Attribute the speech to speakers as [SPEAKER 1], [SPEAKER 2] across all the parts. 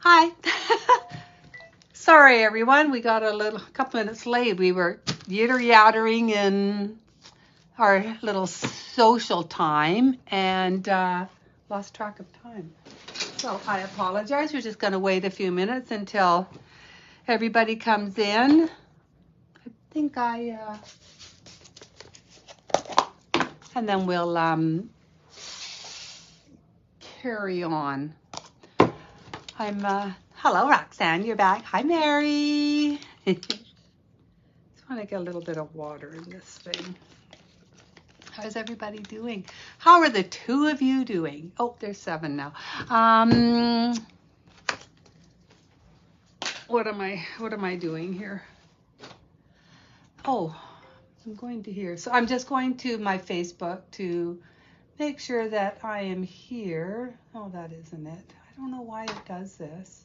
[SPEAKER 1] Hi. Sorry, everyone. We got a couple minutes late. We were yitter-yattering in our little social time and lost track of time. So I apologize. We're just going to wait a few minutes until everybody comes in. I think and then we'll carry on. Hello, Roxanne, you're back. Hi, Mary. Just want to get a little bit of water in this thing. How's everybody doing? How are the two of you doing? Oh, there's 7 now. What am I doing here? Oh, I'm going to here. So I'm just going to my Facebook to make sure that I am here. Oh, that isn't it. I don't know why it does this,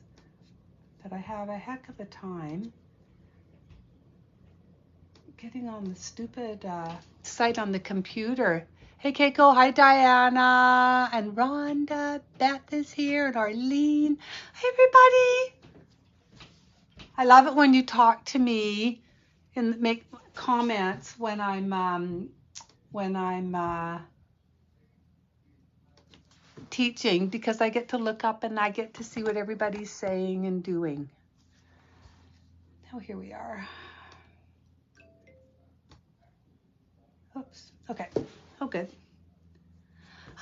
[SPEAKER 1] but I have a heck of a time getting on the stupid site on the computer. Hey, Keiko. Hi, Diana. And Rhonda. Beth is here. And Arlene. Hi, everybody. I love it when you talk to me and make comments when I'm teaching, because I get to look up and I get to see what everybody's saying and doing. Oh, here we are. Oops. Okay. Oh, good.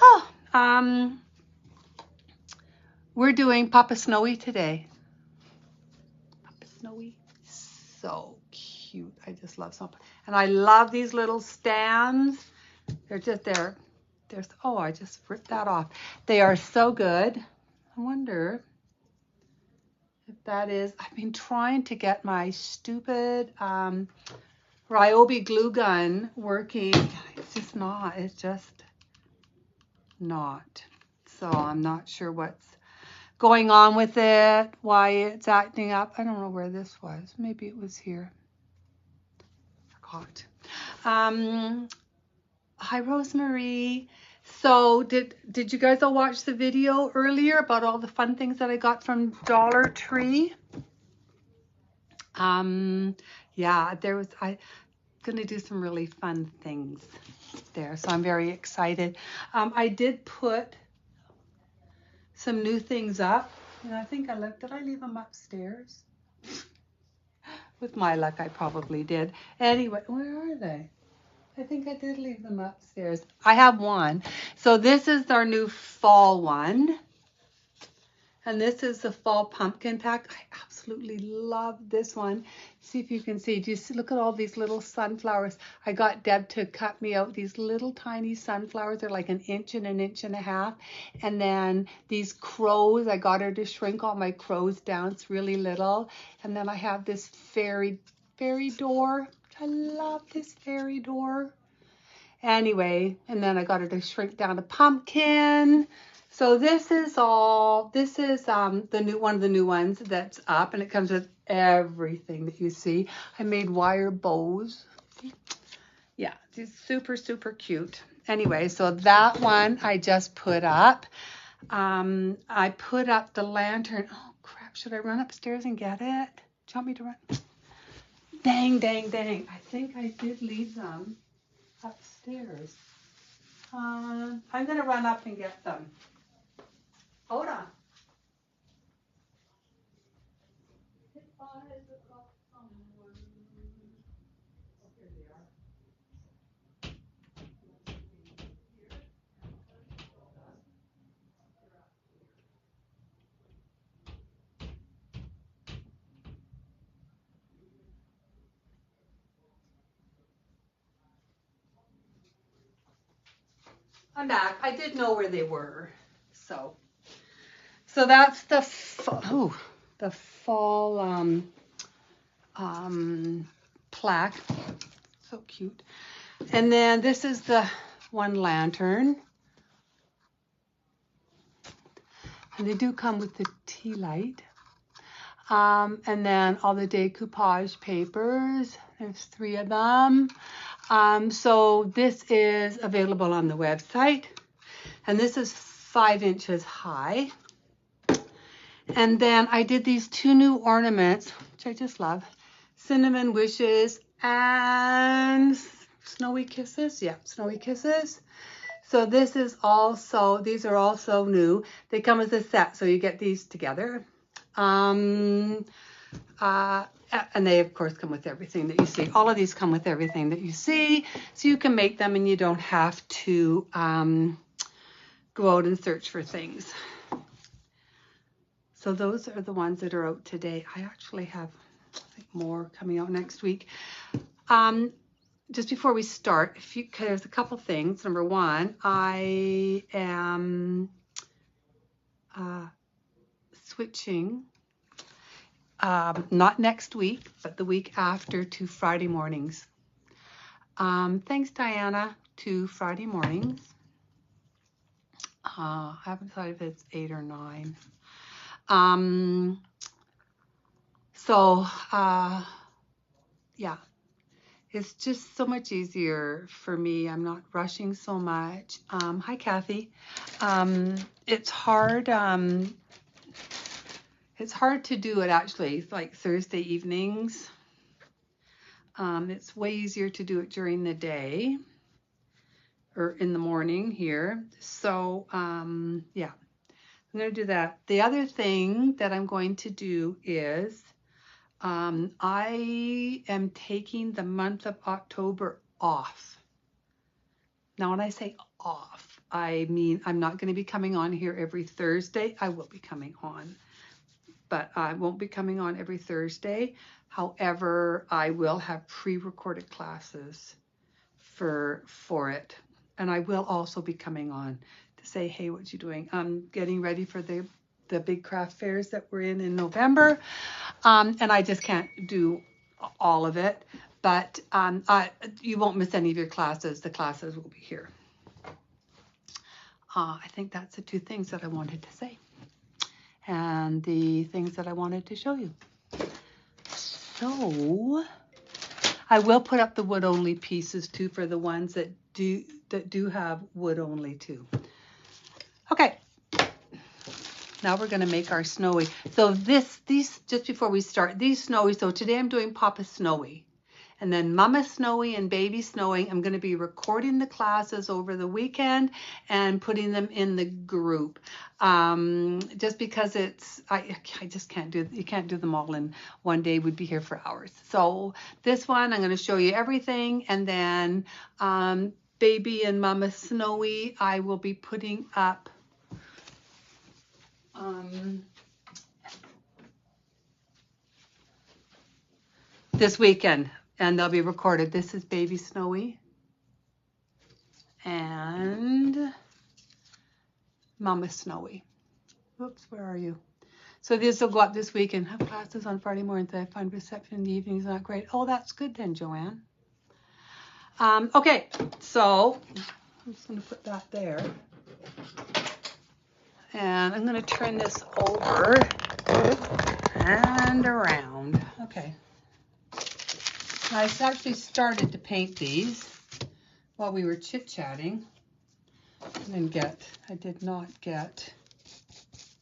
[SPEAKER 1] Oh, we're doing Papa Snowy today. Papa Snowy, so cute. I just love something, and I love these little stands. They're just there. There's oh, I just ripped that off. They are so good. I wonder if that is. I've been trying to get my stupid Ryobi glue gun working. It's just not. It's just not. So I'm not sure what's going on with it, why it's acting up. I don't know where this was. Maybe it was here. Forgot. Hi, Rosemary. So did you guys all watch the video earlier about all the fun things that I got from Dollar Tree? Yeah, I'm gonna do some really fun things there, so I'm very excited. I did put some new things up, and I think did I leave them upstairs? With my luck, I probably did. Anyway, where are they? I think I did leave them upstairs. I have one. So this is our new fall one. And this is the fall pumpkin pack. I absolutely love this one. See if you can see. Do you see? Look at all these little sunflowers. I got Deb to cut me out these little tiny sunflowers. They're like an inch and a half. And then these crows, I got her to shrink all my crows down. It's really little. And then I have this fairy door. I love this fairy door. Anyway, and then I got her to shrink down a pumpkin. So this is the new one of the new ones that's up, and it comes with everything that you see. I made wire bows. Yeah, it's super, super cute. Anyway, so that one I just put up. I put up the lantern. Oh crap, should I run upstairs and get it? Do you want me to run? Dang. I think I did leave them upstairs. I'm going to run up and get them. Hold on. Here they are. I'm back. I did know where they were. So that's the fall plaque. So cute. And then this is the one lantern. And they do come with the tea light. And then all the decoupage papers. There's 3 of them. So this is available on the website. And this is 5 inches high. And then I did these 2 new ornaments, which I just love. Cinnamon Wishes and Snowy Kisses. Yeah, Snowy Kisses. So this is also, these are also new. They come as a set, so you get these together. And they, of course, come with everything that you see. All of these come with everything that you see, so you can make them and you don't have to go out and search for things. So those are the ones that are out today. I actually have more coming out next week. Just before we start, there's a couple things. Number one, I am switching, not next week, but the week after, to Friday mornings. Thanks, Diana, to Friday mornings. I haven't decided if it's 8 or 9. Yeah, it's just so much easier for me. I'm not rushing so much. Hi, Kathy. It's hard. It's hard to do it actually, like Thursday evenings. It's way easier to do it during the day or in the morning here. So yeah, I'm going to do that. The other thing that I'm going to do is I am taking the month of October off. Now, when I say off, I mean I'm not going to be coming on here every Thursday. I will be coming on, but I won't be coming on every Thursday. However, I will have pre-recorded classes for it. And I will also be coming on to say, hey, what you doing? I'm getting ready for the big craft fairs that we're in November. And I just can't do all of it. But you won't miss any of your classes. The classes will be here. I think that's the 2 things that I wanted to say. And the things that I wanted to show you. So I will put up the wood only pieces too for the ones that do have wood only too. Okay. Now we're going to make our Snowy. So these, just before we start, these Snowy, so today I'm doing Papa Snowy. And then Mama Snowy and Baby Snowy. I'm going to be recording the classes over the weekend and putting them in the group. Just because I just can't do, you can't do them all in one day. We'd be here for hours. So this one, I'm going to show you everything. And then Baby and Mama Snowy, I will be putting up this weekend. And they'll be recorded. This is Baby Snowy and Mama Snowy. Whoops, where are you? So this will go up this weekend. Have classes on Friday mornings. I find reception in the evenings not great. Oh, that's good then, Joanne. Okay, so I'm just going to put that there. And I'm going to turn this over and around. Okay. I actually started to paint these while we were chit-chatting. I did not get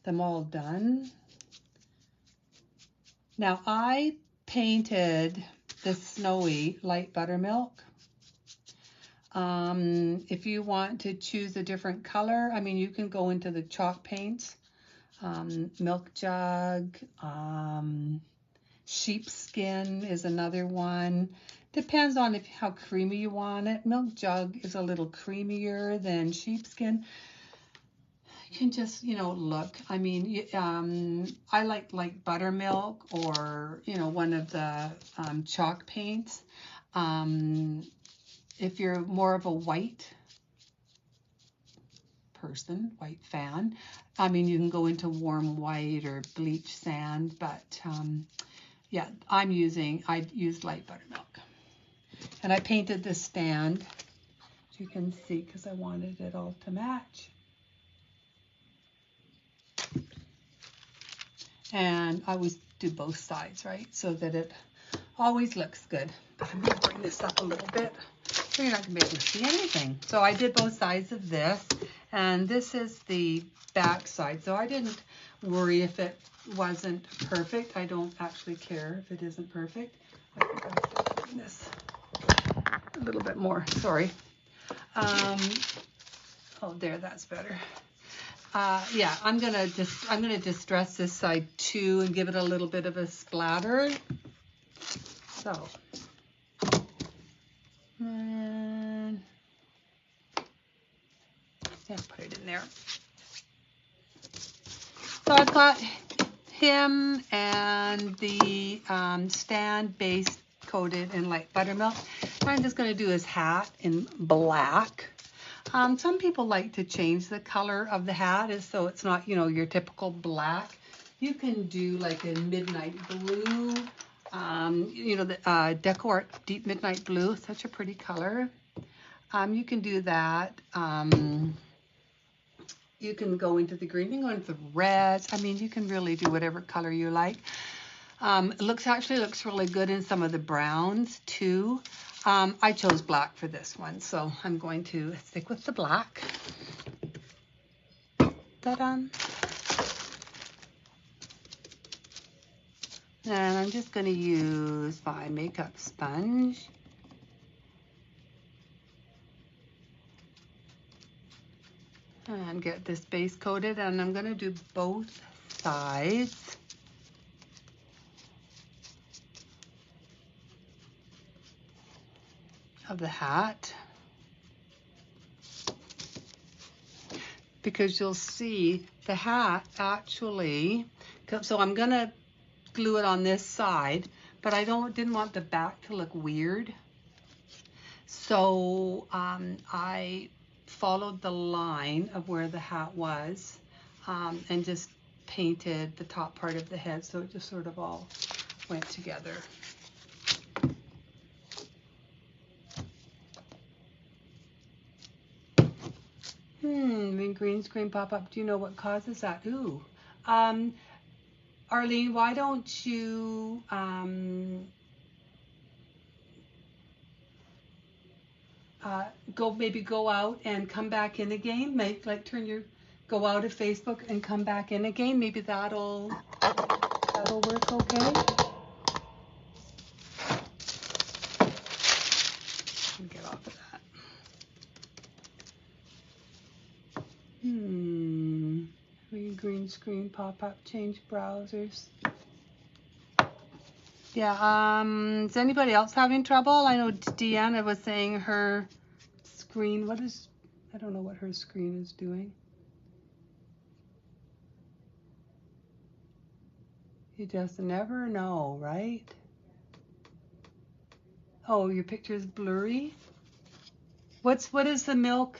[SPEAKER 1] them all done. Now I painted the Snowy light buttermilk. If you want to choose a different color, I mean, you can go into the chalk paints, milk jug, sheepskin is another one. Depends on how creamy you want it. Milk jug is a little creamier than sheepskin. You can just, look. I mean, I like buttermilk or, one of the chalk paints. If you're more of a white person, white fan, I mean, you can go into warm white or bleach sand, but yeah, I used light buttermilk. And I painted this stand, as you can see, because I wanted it all to match. And I always do both sides, right? So that it always looks good. But I'm going to bring this up a little bit so you're not going to be able to see anything. So I did both sides of this. And this is the back side. So I didn't worry if it wasn't perfect. I don't actually care if it isn't perfect. I forgot to do this a little bit more, sorry. Oh, there, that's better. Yeah, I'm gonna distress this side too and give it a little bit of a splatter. So, and yeah, put it in there. So I've got him and the stand base coated in light buttermilk. I'm just going to do his hat in black. Some people like to change the color of the hat so it's not, you know, your typical black. You can do like a midnight blue, you know, the Deco Art Deep Midnight Blue, such a pretty color. You can do that. You can go into the green, you can go into the reds. I mean, you can really do whatever color you like. It actually looks really good in some of the browns too. I chose black for this one, so I'm going to stick with the black. Ta-da! And I'm just going to use my makeup sponge. And get this base coated, and I'm going to do both sides. Of the hat, because you'll see the hat actually, so I'm gonna glue it on this side, but I didn't want the back to look weird, so I followed the line of where the hat was and just painted the top part of the head so it just sort of all went together. When green screen pop up, do you know what causes that? Ooh. Arlene, why don't you go out and come back in again? Go out of Facebook and come back in again. Maybe that'll work okay. Get off of that. Green screen pop-up, change browsers. Yeah, is anybody else having trouble? I know Deanna was saying her screen, I don't know what her screen is doing. You just never know, right? Oh, your picture is blurry? What does the milk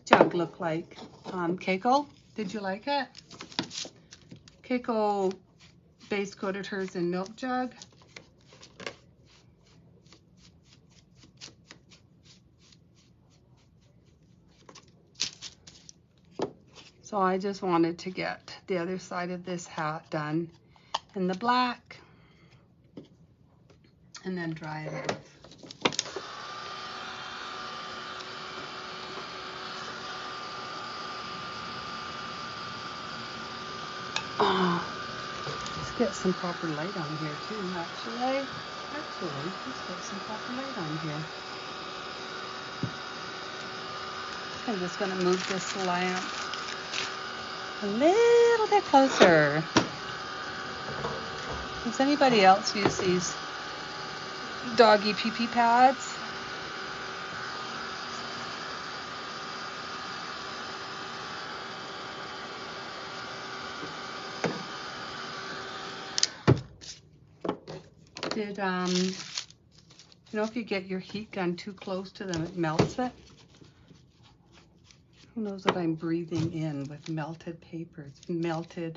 [SPEAKER 1] jug look like? Keiko, did you like it? Keiko base coated hers in milk jug. So I just wanted to get the other side of this hat done in the black and then dry it off. Let's get some proper light on here too, actually. Let's get some proper light on here. I'm just going to move this lamp a little bit closer. Does anybody else use these doggy pee-pee pads? You know, if you get your heat gun too close to them, it melts it. Who knows what I'm breathing in with melted paper? It's melted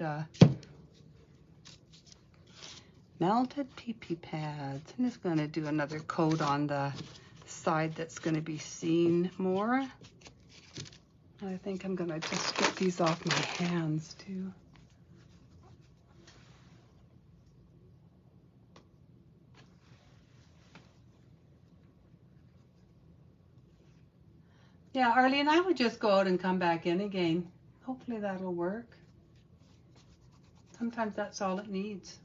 [SPEAKER 1] pee-pee pads. I'm just going to do another coat on the side that's going to be seen more. I think I'm going to just get these off my hands too. Yeah, Arlene, I would just go out and come back in again. Hopefully that'll work. Sometimes that's all it needs.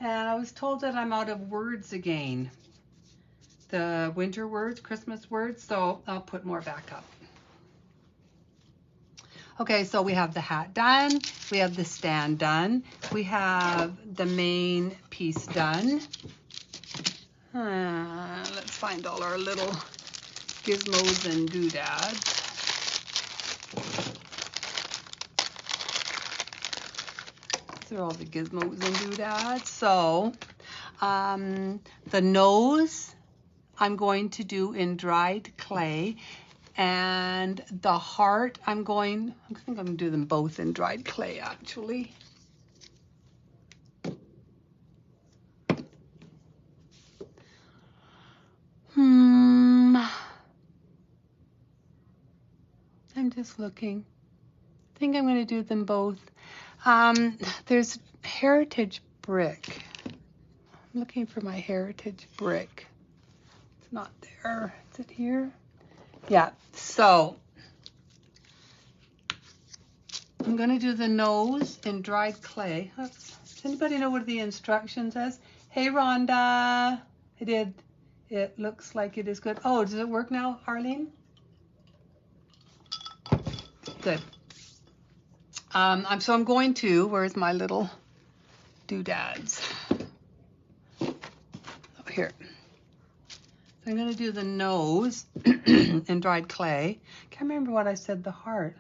[SPEAKER 1] And I was told that I'm out of words again. The winter words, Christmas words, so I'll put more back up. Okay, so we have the hat done, we have the stand done, we have the main piece done. Let's find all our little gizmos and doodads. These are all the gizmos and doodads. So the nose I'm going to do in dried clay, and the heart I think I'm going to do them both in dried clay actually. I'm just looking. I think I'm going to do them both. There's heritage brick. I'm looking for my heritage brick. It's not there. Is it here? Yeah. So I'm going to do the nose in dried clay. Does anybody know what the instructions says? Hey, Rhonda. I did. It looks like it is good. Oh, does it work now, Arlene? Good. So I'm going to, where's my little doodads? Oh, here. So I'm going to do the nose in dried clay. Can't remember what I said, the heart.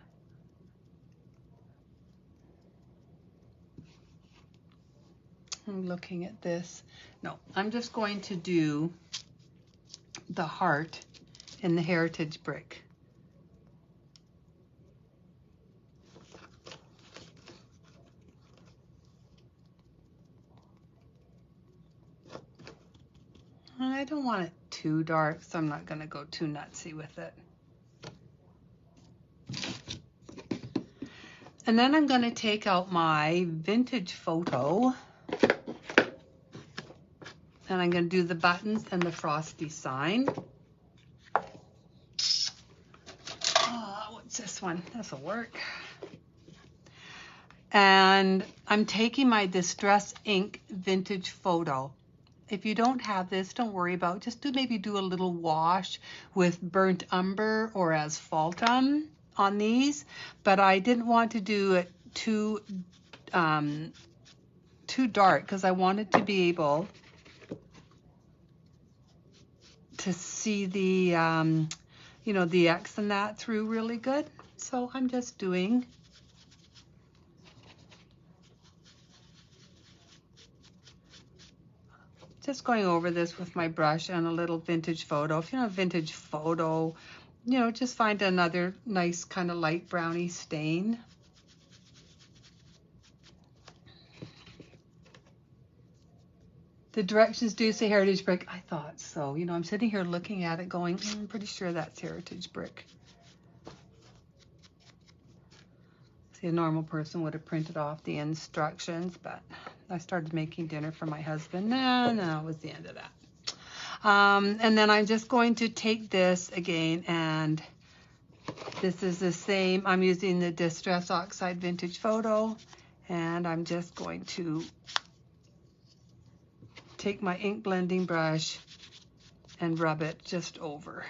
[SPEAKER 1] I'm looking at this. No, I'm just going to do the heart in the heritage brick. I don't want it too dark, so I'm not going to go too nutsy with it. And then I'm going to take out my vintage photo, and I'm going to do the buttons and the frosty sign. What's this one? This will work. And I'm taking my Distress Ink vintage photo. If you don't have this, don't worry about it. Just maybe do a little wash with burnt umber or asphaltum on these. But I didn't want to do it too dark because I wanted to be able to see the the X and that through really good. So I'm just doing going over this with my brush and a little vintage photo. If you don't have vintage photo, just find another nice kind of light browny stain. The directions do say heritage brick. I thought so. I'm sitting here looking at it going, I'm pretty sure that's heritage brick. See, a normal person would have printed off the instructions, but I started making dinner for my husband, and that was the end of that. And then I'm just going to take this again, and this is the same. I'm using the Distress Oxide Vintage Photo, and I'm just going to take my ink blending brush and rub it just over.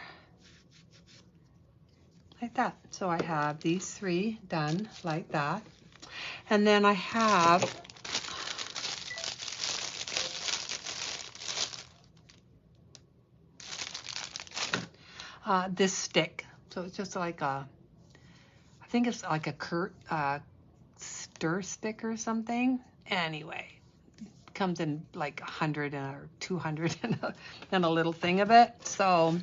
[SPEAKER 1] Like that. So I have these three done like that. And then I have this stick. So it's just like I think it's like a stir stick or something. Anyway, it comes in like 100 or 200 and a little thing of it. So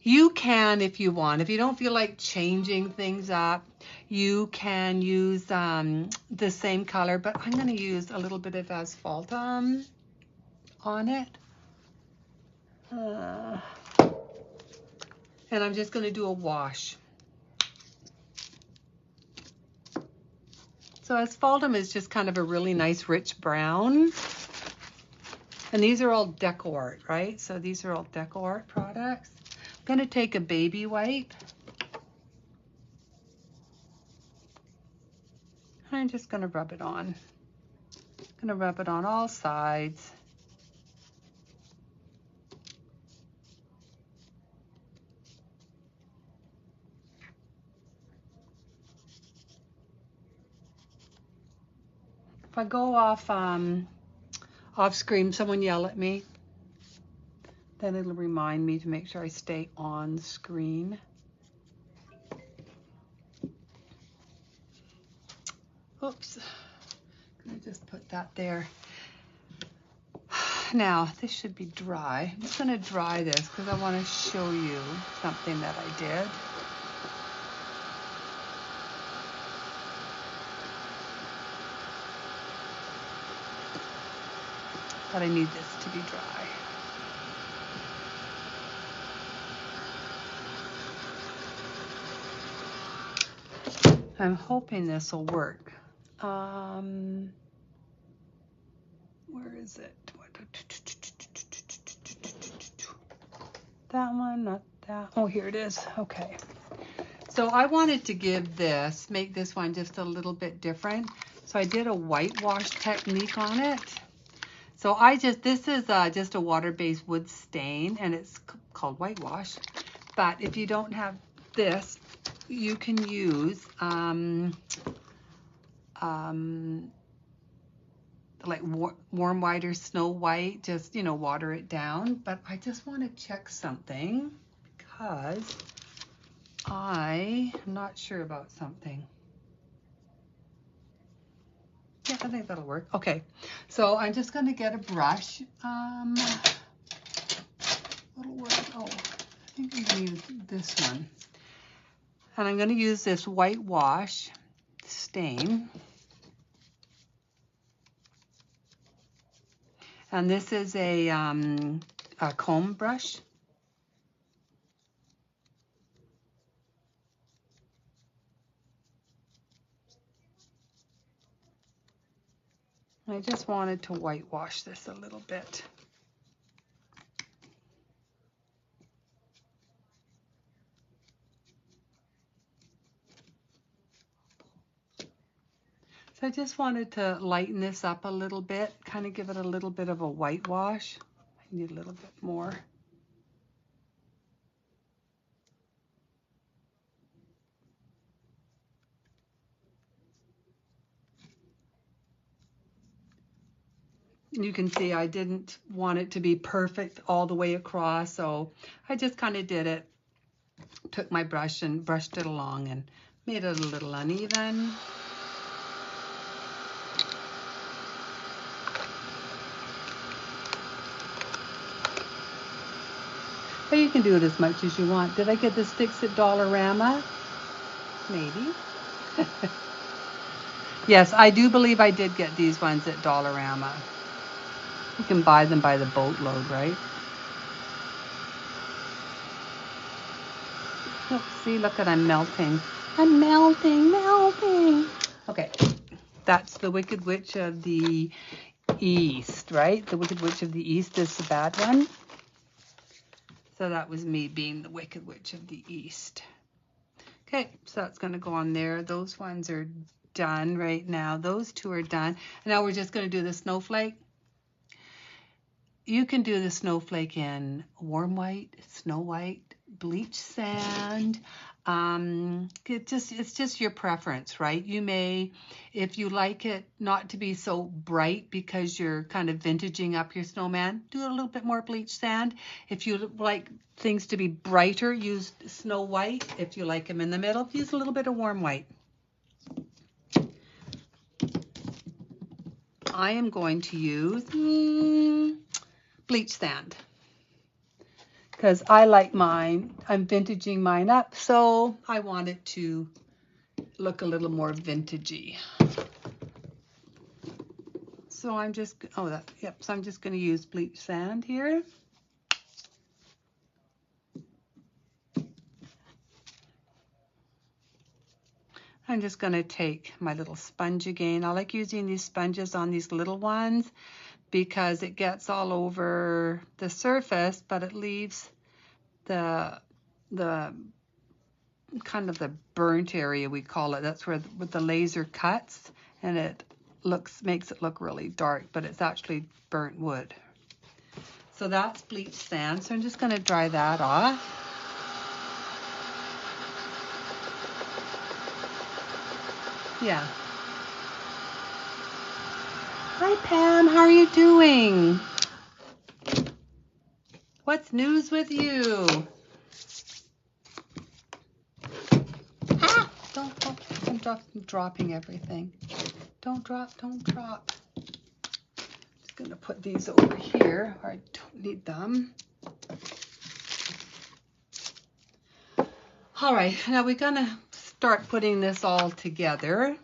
[SPEAKER 1] you can, if you want, if you don't feel like changing things up, you can use the same color, but I'm going to use a little bit of asphaltum on it. And I'm just going to do a wash. So asphaltum is just kind of a really nice rich brown. And these are all Deco Art, right? So these are all Deco Art products. I'm going to take a baby wipe. I'm just going to rub it on. I'm going to rub it on all sides. If I go off screen, someone yell at me. Then it'll remind me to make sure I stay on screen. Oops. Can I just put that there? Now, this should be dry. I'm just going to dry this because I want to show you something that I did. But I need this to be dry. I'm hoping this will work. Where is it? That one, not that. Oh, here it is. Okay. So I wanted to give this, make this one just a little bit different. So I did a whitewash technique on it. So this is just a water-based wood stain, and it's called whitewash. But if you don't have this, you can use like warm white or snow white, just, water it down. But I just want to check something because I'm not sure about something. Yeah, I think that'll work. Okay, so I'm just going to get a brush. What'll work? Oh, I think I'm going to use this one. And I'm going to use this whitewash stain. And this is a comb brush. I just wanted to whitewash this a little bit. So I just wanted to lighten this up a little bit, kind of give it a little bit of a whitewash. I need a little bit more. You can see I didn't want it to be perfect all the way across, so I just kind of did it. Took my brush and brushed it along and made it a little uneven. But you can do it as much as you want. Did I get the sticks at Dollarama? Maybe. Yes, I do believe I did get these ones at Dollarama. You can buy them by the boatload, right? Oh, see, look at, I'm melting. I'm melting. Okay, that's the Wicked Witch of the East, right? The Wicked Witch of the East is the bad one. So that was me being the Wicked Witch of the East. Okay, so that's going to go on there. Those ones are done right now. Those two are done. And now we're just going to do the snowflake. You can do the snowflake in warm white, snow white, bleach sand. It's just your preference, right? You may, if you like it not to be so bright because you're kind of vintaging up your snowman, do a little bit more bleach sand. If you like things to be brighter, use snow white. If you like them in the middle, use a little bit of warm white. I am going to use bleach sand because I like mine. I'm vintaging mine up, so I want it to look a little more vintagey. So I'm just, so I'm just going to use bleach sand here. I'm just going to take my little sponge again. I like using these sponges on these little ones because it gets all over the surface, but it leaves the kind of the burnt area, we call it. That's where the laser cuts, and it makes it look really dark, but it's actually burnt wood. So that's bleached sand. So I'm just going to dry that off. Yeah. Hi Pam, how are you doing? What's news with you? Ah, I'm dropping everything. Don't drop. Just gonna put these over here where I don't need them. All right, now we're gonna start putting this all together.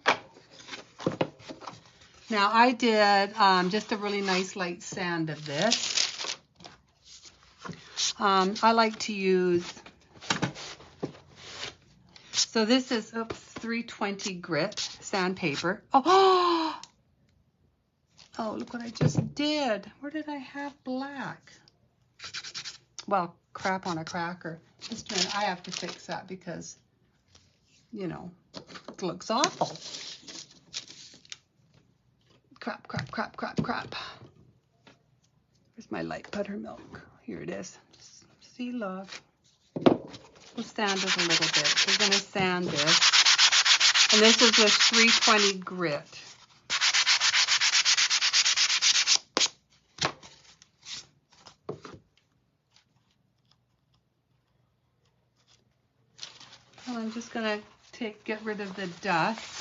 [SPEAKER 1] Now I did just a really nice light sand of this. I like to use, so this is 320 grit sandpaper. Oh, look what I just did. Where did I have black? Well, crap on a cracker. Just a minute, I have to fix that because, you know, it looks awful. Crap. Where's my light buttermilk? Here it is. See, look. We'll sand it a little bit. We're going to sand this. And this is with 320 grit. And I'm just going to get rid of the dust.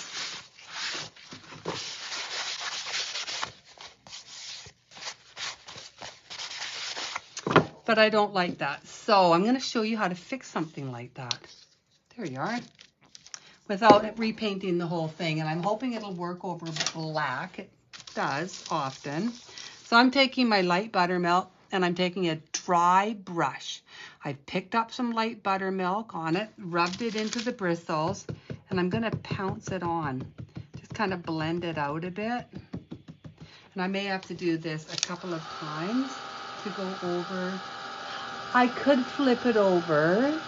[SPEAKER 1] But I don't like that. So I'm going to show you how to fix something like that. There you are. Without repainting the whole thing. And I'm hoping it'll work over black. It does often. So I'm taking my light buttermilk and I'm taking a dry brush. I've picked up some light buttermilk on it, rubbed it into the bristles, and I'm going to pounce it on. Just kind of blend it out a bit. And I may have to do this a couple of times to go over. I could flip it over,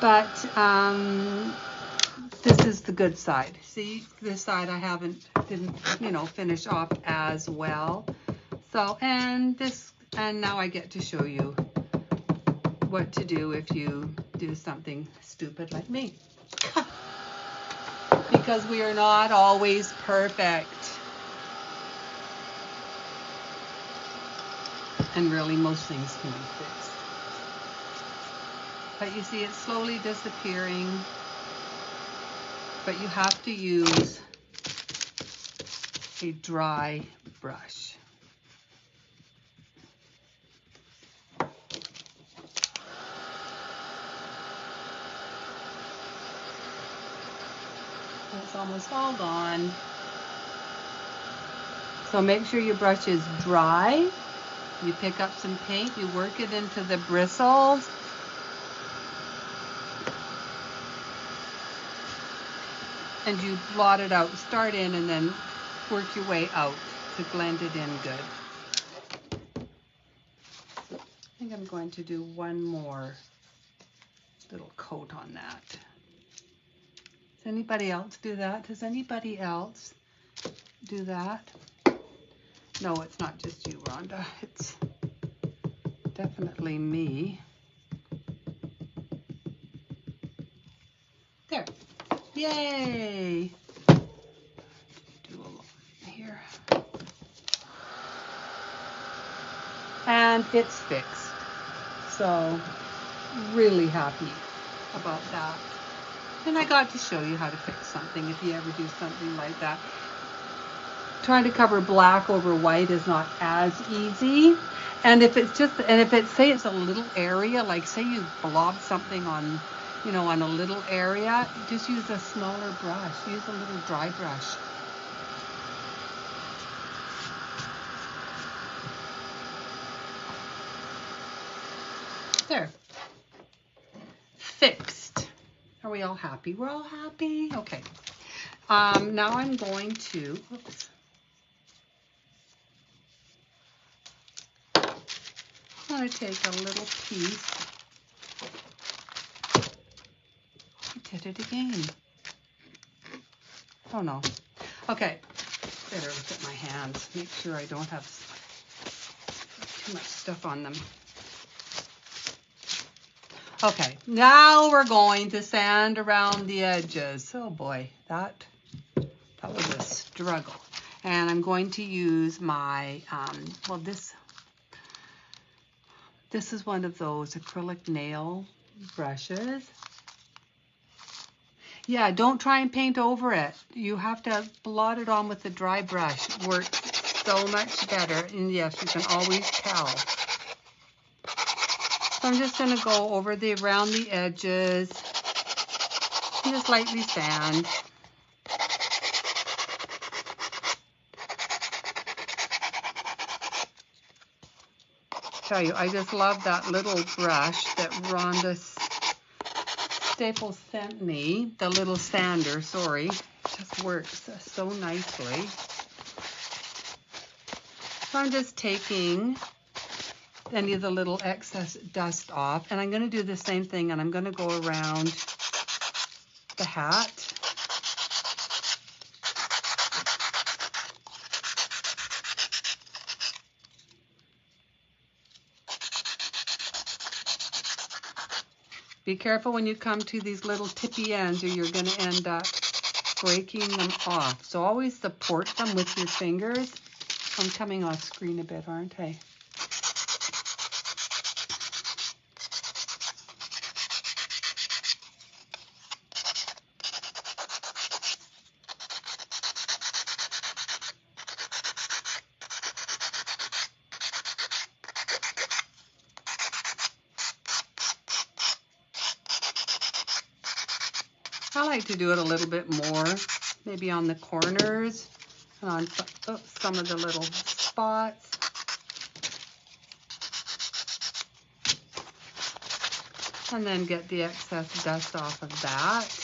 [SPEAKER 1] but this is the good side. See, this side I didn't, finish off as well. So, and now I get to show you what to do if you do something stupid like me. Because we are not always perfect. And really, most things can be fixed. But you see, it's slowly disappearing. But you have to use a dry brush. It's almost all gone. So make sure your brush is dry. You pick up some paint, you work it into the bristles. And you blot it out. Start in and then work your way out to blend it in good. I think I'm going to do one more little coat on that. Does anybody else do that? Does anybody else do that? No, it's not just you, Rhonda. It's definitely me. There. Yay! Do a lot here. And it's fixed. So, really happy about that. And I got to show you how to fix something if you ever do something like that. Trying to cover black over white is not as easy. And if say it's a little area, like say you blob something on, on a little area, just use a smaller brush. Use a little dry brush. There. Fixed. Are we all happy? We're all happy? Okay. Now I'm going to, oops, going to take a little piece. I did it again. Oh no. Okay, better look at my hands. Make sure I don't have too much stuff on them. Okay, now we're going to sand around the edges. Oh boy, that was a struggle. And I'm going to use my, well, this is one of those acrylic nail brushes. Yeah, don't try and paint over it. You have to blot it on with a dry brush. It works so much better. And yes, you can always tell. So I'm just going to go around the edges and just lightly sand. Tell you, I just love that little brush that Rhonda Staples sent me. The little sander, sorry. It just works so nicely. So I'm just taking any of the little excess dust off, and I'm going to do the same thing, and I'm going to go around the hat. Be careful when you come to these little tippy ends or you're going to end up breaking them off. So always support them with your fingers. I'm coming off screen a bit, aren't I? I like to do it a little bit more, maybe on the corners and on some of the little spots. And then get the excess dust off of that.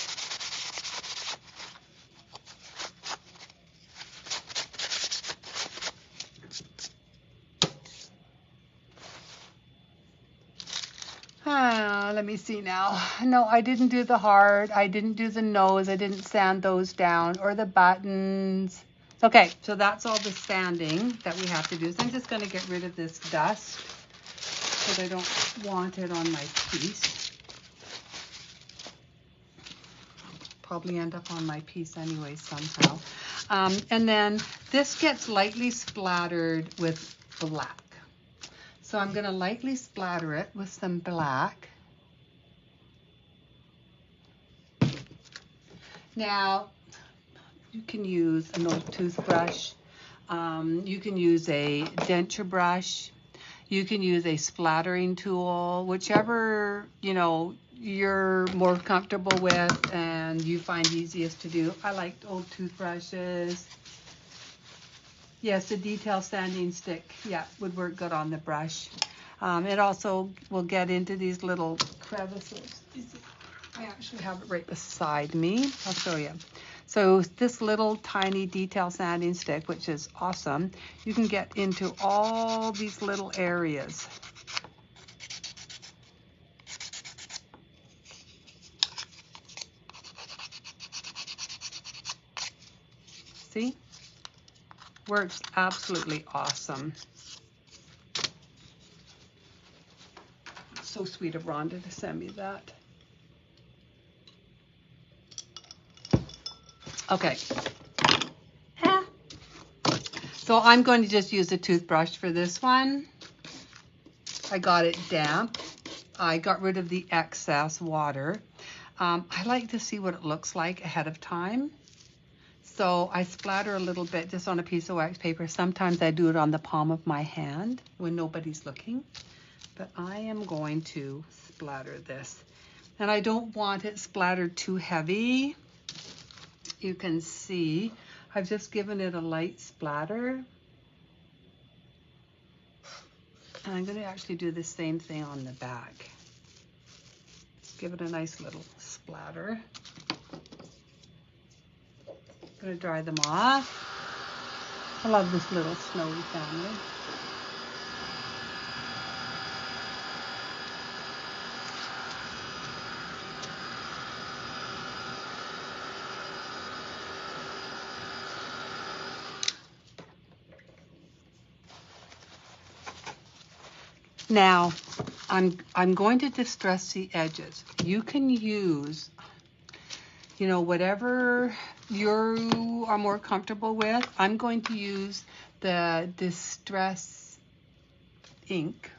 [SPEAKER 1] Let me see now. No, I didn't do the heart. I didn't do the nose. I didn't sand those down, or the buttons. Okay, so that's all the sanding that we have to do. So I'm just going to get rid of this dust because I don't want it on my piece. Probably end up on my piece anyway somehow. And then this gets lightly splattered with black. So I'm going to lightly splatter it with some black. Now, you can use an old toothbrush. You can use a denture brush. You can use a splattering tool, whichever, you're more comfortable with and you find easiest to do. I like old toothbrushes. Yes, the detail sanding stick, yeah, would work good on the brush. It also will get into these little crevices. I actually have it right beside me. I'll show you. So this little tiny detail sanding stick, which is awesome, you can get into all these little areas. See? Works absolutely awesome. So sweet of Rhonda to send me that. Okay. So I'm going to just use a toothbrush for this one. I got it damp. I got rid of the excess water. I like to see what it looks like ahead of time. So I splatter a little bit just on a piece of wax paper. Sometimes I do it on the palm of my hand when nobody's looking. But I am going to splatter this. And I don't want it splattered too heavy. You can see I've just given it a light splatter. And I'm going to actually do the same thing on the back. Give it a nice little splatter. I'm going to dry them off. I love this little Snowie family. Now, I'm going to distress the edges. You can use, you know, whatever you are more comfortable with. I'm going to use the Distress ink.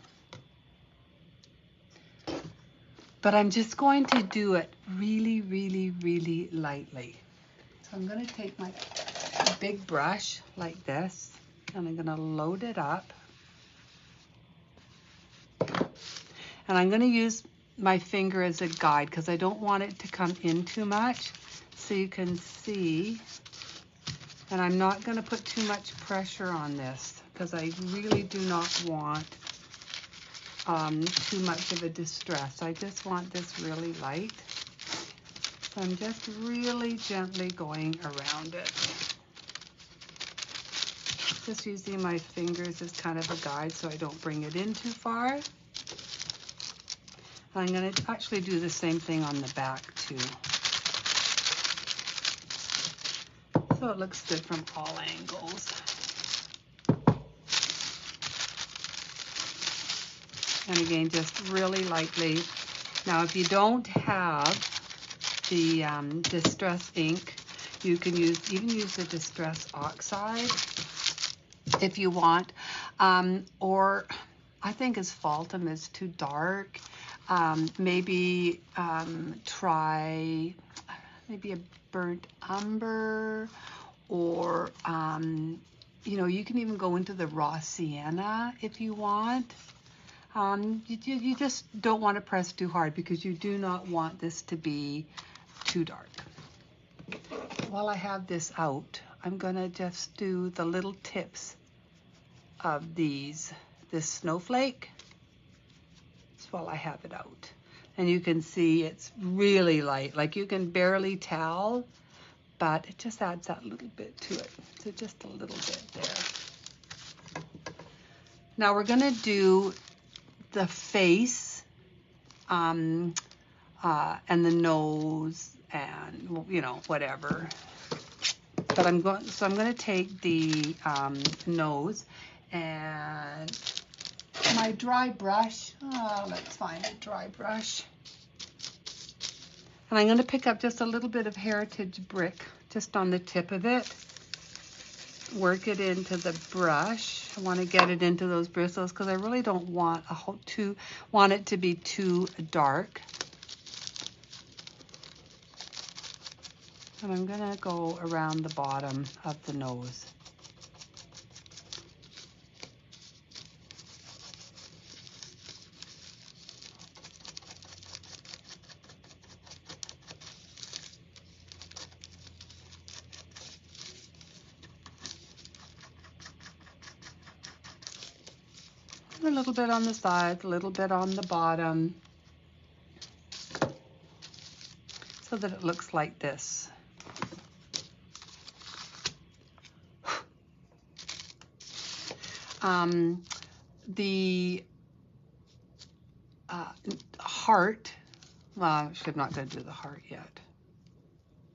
[SPEAKER 1] But I'm just going to do it really, really, really lightly. So I'm going to take my big brush like this, and I'm going to load it up. And I'm going to use my finger as a guide because I don't want it to come in too much, so you can see. And I'm not going to put too much pressure on this because I really do not want too much of a distress. I just want this really light. So I'm just really gently going around it. Just using my fingers as kind of a guide so I don't bring it in too far. I'm going to actually do the same thing on the back too. So it looks good from all angles. And again, just really lightly. Now, if you don't have the Distress ink, you can even use the Distress oxide if you want. Or I think Asphaltum is too dark. Maybe try maybe a burnt umber, or you know, you can even go into the raw sienna if you want. You just don't want to press too hard because you do not want this to be too dark. While I have this out, I'm gonna just do the little tips of this snowflake. While I have it out. And you can see it's really light, like you can barely tell, but it just adds that little bit to it. So just a little bit there. Now we're gonna do the face and the nose and, you know, whatever. But I'm going to take the nose and my dry brush. Let's find a dry brush. And I'm going to pick up just a little bit of Heritage Brick just on the tip of it. Work it into the brush. I want to get it into those bristles because I really don't want it to be too dark. And I'm going to go around the bottom of the nose. A little bit on the sides, a little bit on the bottom, so that it looks like this. The heart, well, actually I'm not going to do the heart yet.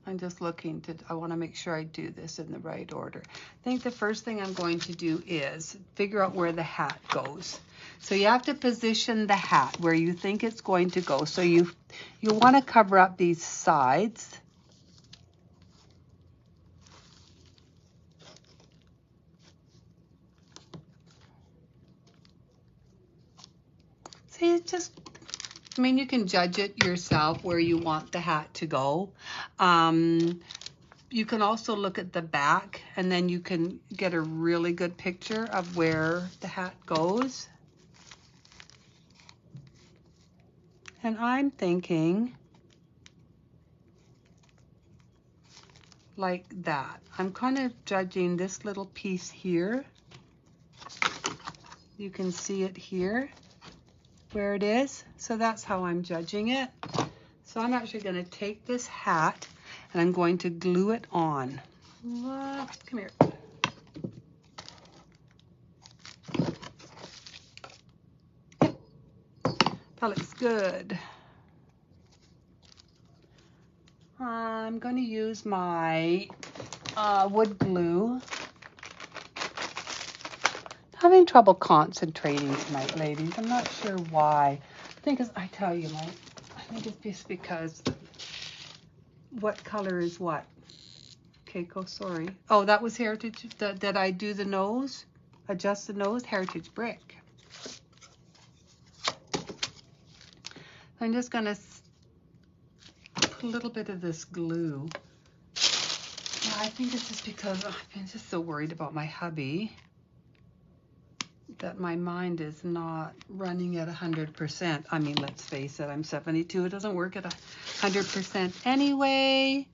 [SPEAKER 1] I'm just looking I want to make sure I do this in the right order. I think the first thing I'm going to do is figure out where the hat goes. So you have to position the hat where you think it's going to go. So you want to cover up these sides. See, it's just, I mean, you can judge it yourself where you want the hat to go. You can also look at the back and then you can get a really good picture of where the hat goes. And I'm thinking like that. I'm kind of judging this little piece here. You can see it here where it is. So that's how I'm judging it. So I'm actually going to take this hat and I'm going to glue it on. Come here. That looks good. I'm going to use my wood glue. having trouble concentrating tonight, ladies. I'm not sure why. I think I tell you, I think it's just because what color is what? Keiko, sorry. Oh, that was Heritage. Did I do the nose? Adjust the nose? Heritage Brick. I'm just going to put a little bit of this glue. Yeah, I think this is because I've been just so worried about my hubby that my mind is not running at 100%. I mean, let's face it, I'm 72. It doesn't work at 100% anyway.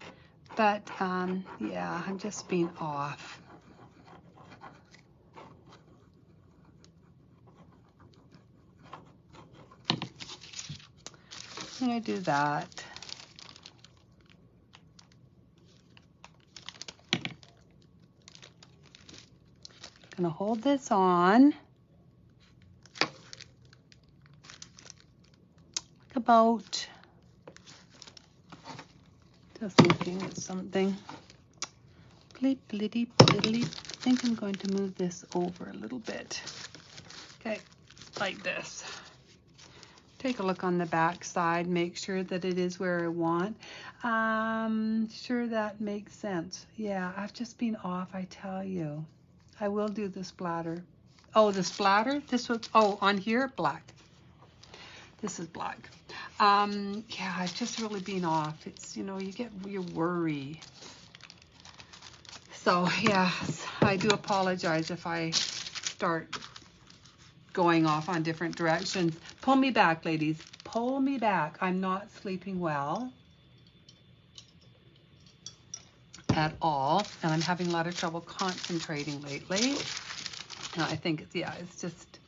[SPEAKER 1] But, yeah, I'm just being off. I'm going to do that. I'm going to hold this on. Like about, just looking at something. Bleep, bleep, bleep. I think I'm going to move this over a little bit. Okay, like this. Take a look on the back side, make sure that it is where I want. Sure that makes sense. Yeah, I've just been off, I tell you. I will do the splatter. Oh, the splatter? This was, oh, on here, black. This is black. Yeah, I've just really been off. It's, you know, you worry. So, yes, I do apologize if I start going off on different directions. Pull me back, ladies. Pull me back. I'm not sleeping well at all, and I'm having a lot of trouble concentrating lately. And I think, yeah, it's just,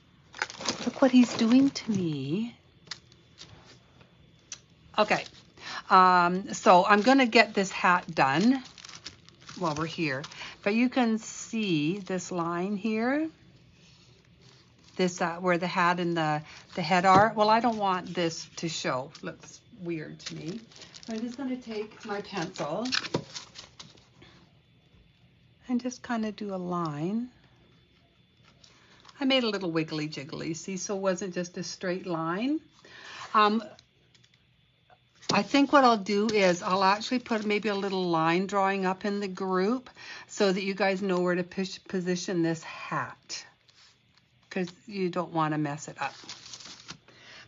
[SPEAKER 1] look what he's doing to me. Okay, so I'm going to get this hat done while we're here. But you can see this line here. This where the hat and the head are. Well, I don't want this to show. Looks weird to me. I'm just going to take my pencil and just kind of do a line. I made a little wiggly jiggly, see, so it wasn't just a straight line. I think what I'll do is I'll actually put maybe a little line drawing up in the group so that you guys know where to position this hat, because you don't want to mess it up.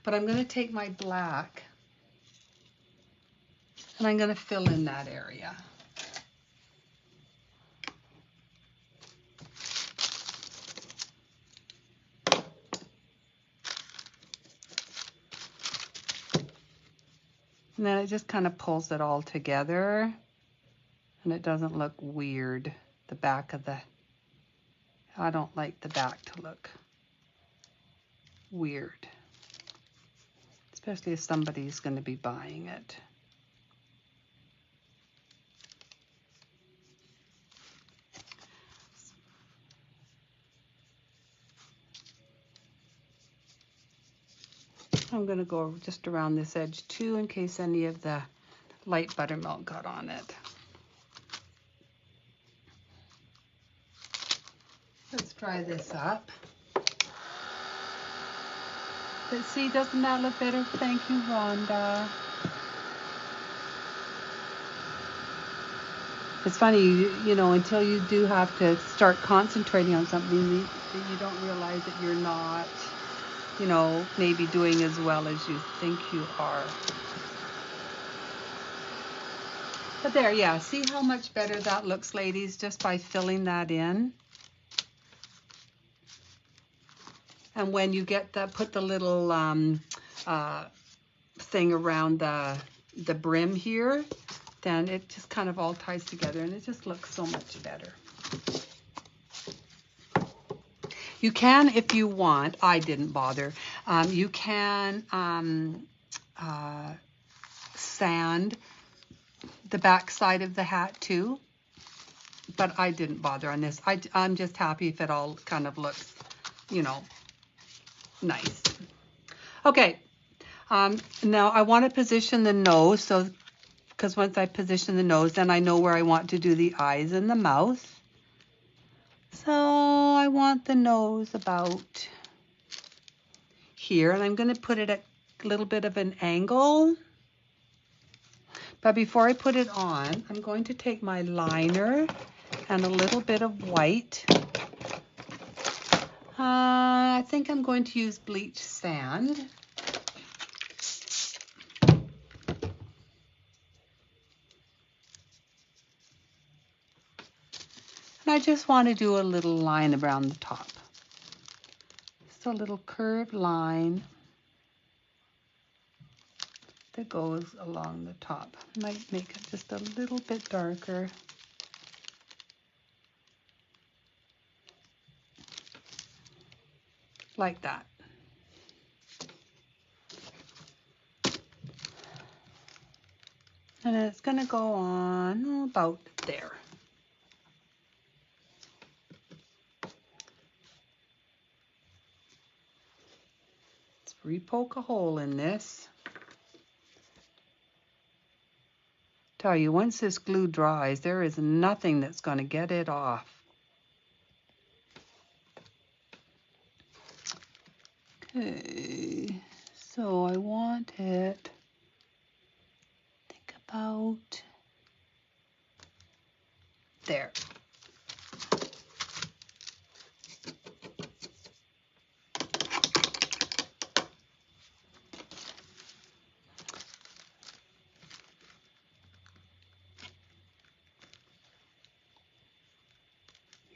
[SPEAKER 1] But I'm going to take my black and I'm going to fill in that area. And then it just kind of pulls it all together and it doesn't look weird. The back of the, I don't like the back to look weird, especially if somebody's going to be buying it. I'm going to go just around this edge too in case any of the light buttermilk got on it. Let's try this up. But see, doesn't that look better? Thank you, Rhonda. It's funny, you know, until you do have to start concentrating on something, you don't realize that you're not, you know, maybe doing as well as you think you are. But there, yeah, see how much better that looks, ladies, just by filling that in. And when you get that, put the little thing around the brim here, then it just kind of all ties together and it just looks so much better. You can, if you want, I didn't bother, you can sand the back side of the hat too, but I didn't bother on this. I'm just happy if it all kind of looks, you know, nice. Okay, now I want to position the nose, so because once I position the nose, then I know where I want to do the eyes and the mouth. So I want the nose about here, and I'm going to put it at a little bit of an angle. But before I put it on, I'm going to take my liner and a little bit of white. I think I'm going to use bleach sand. And I just want to do a little line around the top. Just a little curved line that goes along the top. Might make it just a little bit darker. Like that. And it's going to go on about there. Let's re-poke a hole in this. Tell you, once this glue dries, there is nothing that's going to get it off. Okay, so I want it, think about there.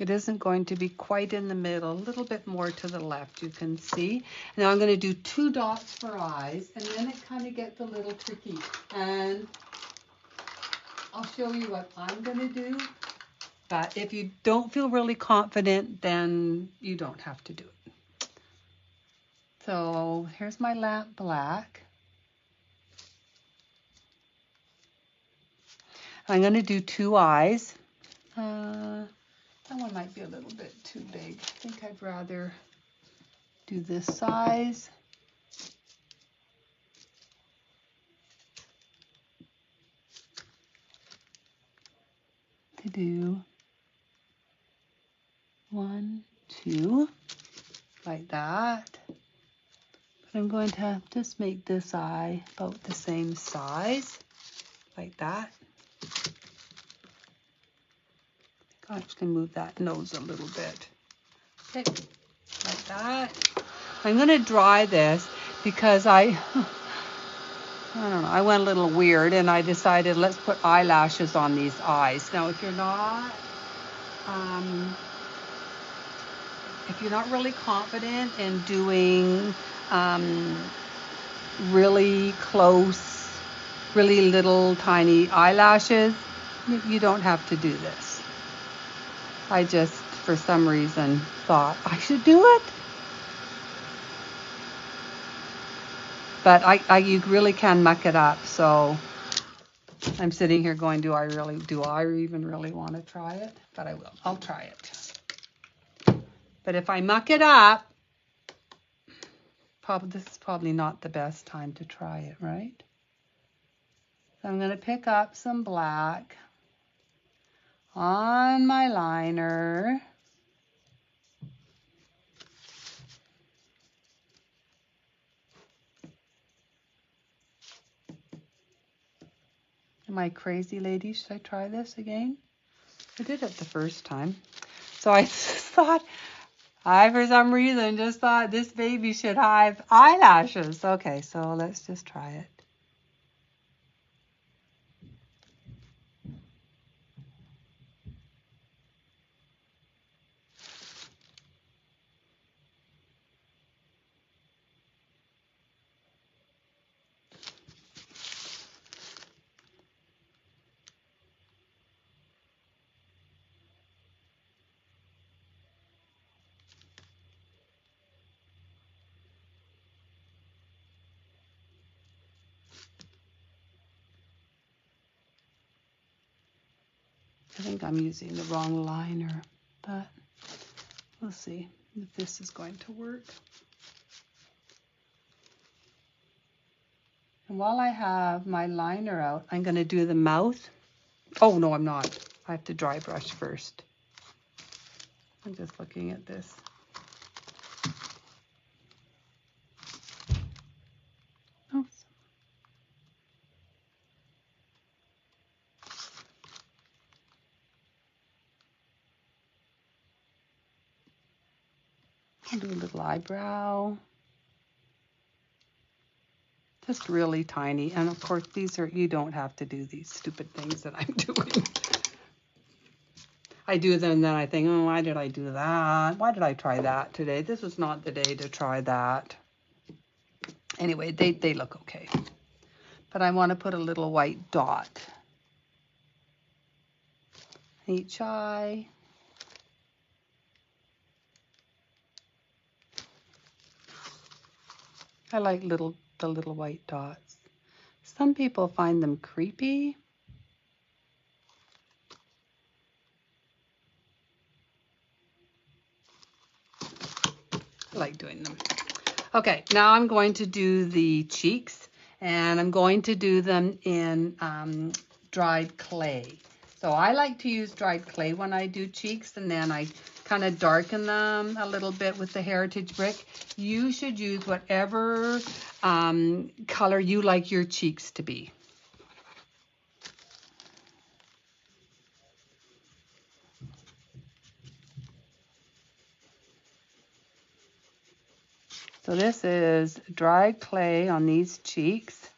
[SPEAKER 1] It isn't going to be quite in the middle, a little bit more to the left, you can see. Now I'm going to do 2 dots for eyes, and then it kind of gets a little tricky. And I'll show you what I'm going to do. But if you don't feel really confident, then you don't have to do it. So here's my lamp black. I'm going to do 2 eyes. That one might be a little bit too big. I think I'd rather do this size. To do 1, 2, like that. But I'm going to just make this eye about the same size, like that. I'm just going to move that nose a little bit. Okay, like that. I'm going to dry this because I don't know, I went a little weird and I decided let's put eyelashes on these eyes. Now, if you're not really confident in doing really close, really little tiny eyelashes, you don't have to do this. I just, for some reason, thought I should do it. But you really can muck it up. So I'm sitting here going, do I even really want to try it? But I will. I'll try it. But if I muck it up, this is probably not the best time to try it, right? So I'm going to pick up some black on my liner. Am I crazy, lady? Should I try this again? I did it the first time. So I thought, for some reason, just thought this baby should have eyelashes. Okay, so let's just try it. I think I'm using the wrong liner, but we'll see if this is going to work. And while I have my liner out, I'm going to do the mouth. Oh, no, I'm not. I have to dry brush first. I'm just looking at this. Oh. I'll do a little eyebrow. Just really tiny. And of course, these are, you don't have to do these stupid things that I'm doing. I do them and then I think, oh, why did I do that? Why did I try that today? This was not the day to try that. Anyway, they look okay. But I want to put a little white dot. Each eye. I like the little white dots. Some people find them creepy. I like doing them. Okay, now I'm going to do the cheeks, and I'm going to do them in dried clay. So I like to use dried clay when I do cheeks, and then I kind of darken them a little bit with the Heritage Brick. You should use whatever color you like your cheeks to be. So this is dried clay on these cheeks.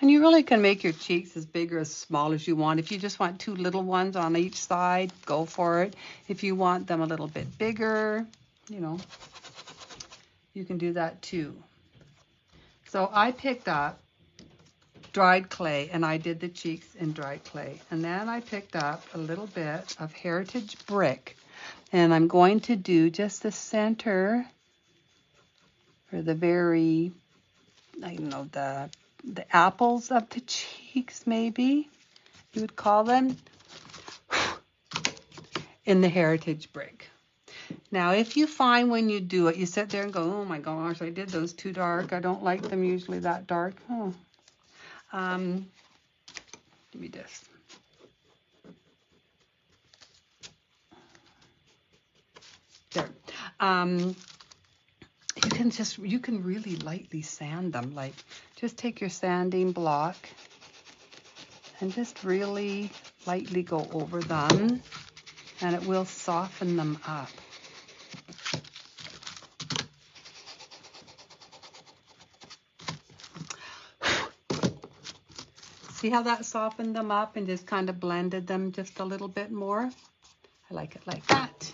[SPEAKER 1] And you really can make your cheeks as big or as small as you want. If you just want 2 little ones on each side, go for it. If you want them a little bit bigger, you know, you can do that too. So I picked up dried clay and I did the cheeks in dried clay. And then I picked up a little bit of Heritage Brick, and I'm going to do just the center, or the very, I don't know, the apples of the cheeks, maybe you would call them, in the Heritage Brick. Now, if you find when you do it, you sit there and go, oh my gosh, I did those too dark. I don't like them usually that dark. Oh. Give me this. There. You can really lightly sand them. Like, just take your sanding block and just really lightly go over them, and it will soften them up. See how that softened them up and just kind of blended them just a little bit more? I like it like that.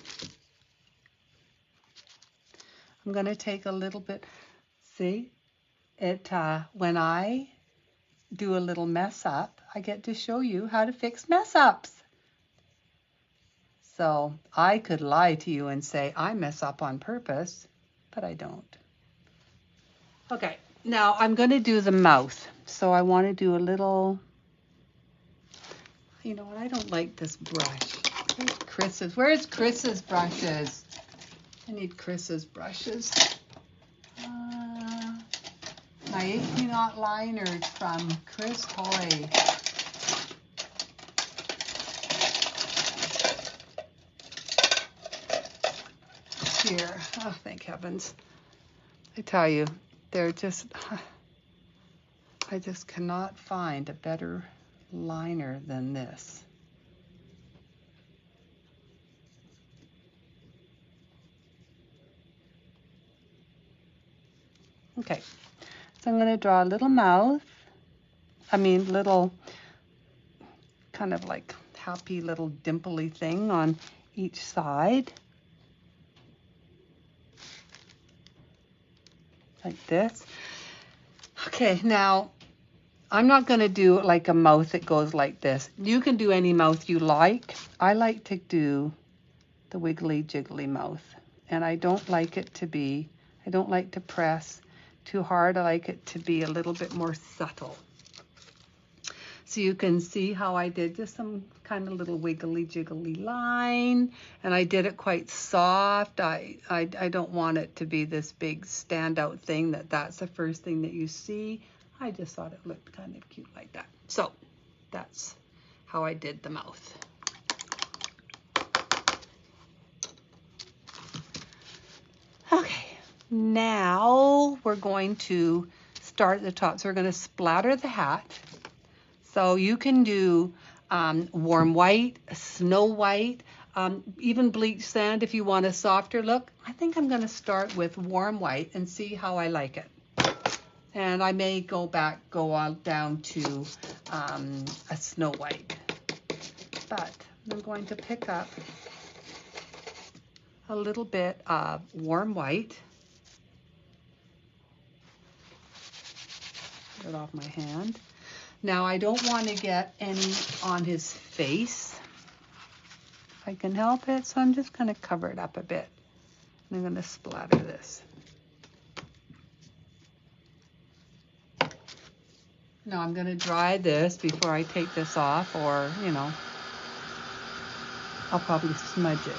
[SPEAKER 1] I'm going to take a little bit, see, when I do a little mess up, I get to show you how to fix mess ups. So I could lie to you and say I mess up on purpose, but I don't. Okay, now I'm going to do the mouth. So I want to do a little, you know what, I don't like this brush. Where's Chris's brushes? I need Chris's brushes. My 18-aught liners from Chris Hoy. Here. Oh, thank heavens. I tell you, they're just, I just cannot find a better liner than this. Okay, so I'm going to draw a little mouth. Little kind of like happy little dimply thing on each side. Like this. Okay, now I'm not going to do like a mouth that goes like this. You can do any mouth you like. I like to do the wiggly jiggly mouth, and I don't like to press too hard. I like it to be a little bit more subtle. So you can see how I did just some kind of little wiggly jiggly line, and I did it quite soft. I don't want it to be this big standout thing that's the first thing that you see. I just thought it looked kind of cute like that. So that's how I did the mouth. Okay, now we're going to start at the top. So we're going to splatter the hat. So you can do warm white, snow white, even bleach sand if you want a softer look. I think I'm going to start with warm white and see how I like it. And I may go on down to a snow white. But I'm going to pick up a little bit of warm white. Get it off my hand. Now I don't want to get any on his face, if I can help it, so I'm just going to cover it up a bit. And I'm going to splatter this. Now I'm going to dry this before I take this off, or, you know, I'll probably smudge it.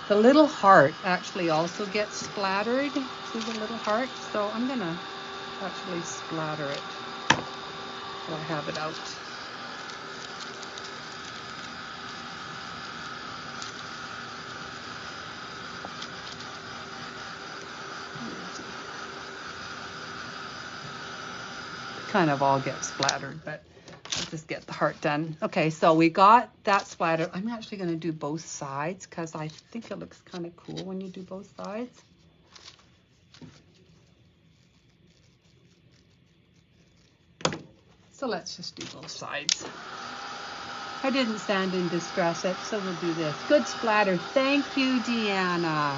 [SPEAKER 1] The little heart actually also gets splattered. See the little heart? So I'm going to actually splatter it so I have it out. Kind of all get splattered, but I'll just get the heart done. Okay, so we got that splatter. I'm actually going to do both sides because I think it looks kind of cool when you do both sides. So let's just do both sides. I didn't sand and distress it, so we'll do this. Good splatter. Thank you, Deanna.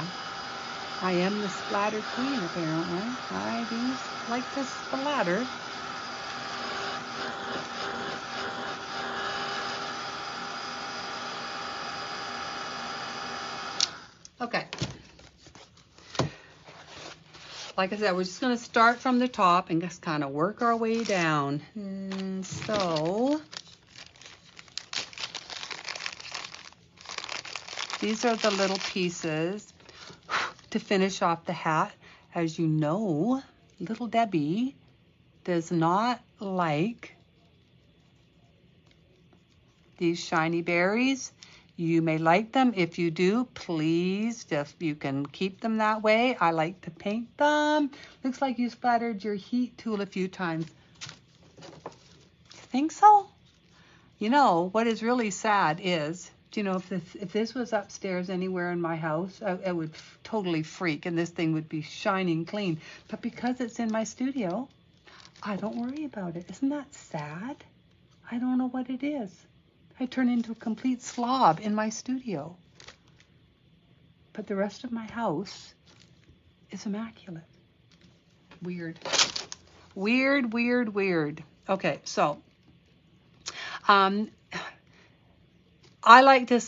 [SPEAKER 1] I am the splatter queen, apparently. I do like to splatter. Okay. Like I said, we're just going to start from the top and just kind of work our way down. So these are the little pieces to finish off the hat. As you know, little Debbie does not like these shiny berries. You may like them. If you do, please, you can keep them that way. I like to paint them. Looks like you splattered your heat tool a few times. You think so? You know, what is really sad is, you know, if this was upstairs anywhere in my house, I would totally freak and this thing would be shining clean. But because it's in my studio, I don't worry about it. Isn't that sad? I don't know what it is. I turn into a complete slob in my studio. But the rest of my house is immaculate. Weird. Weird, weird, weird. Okay, so I like to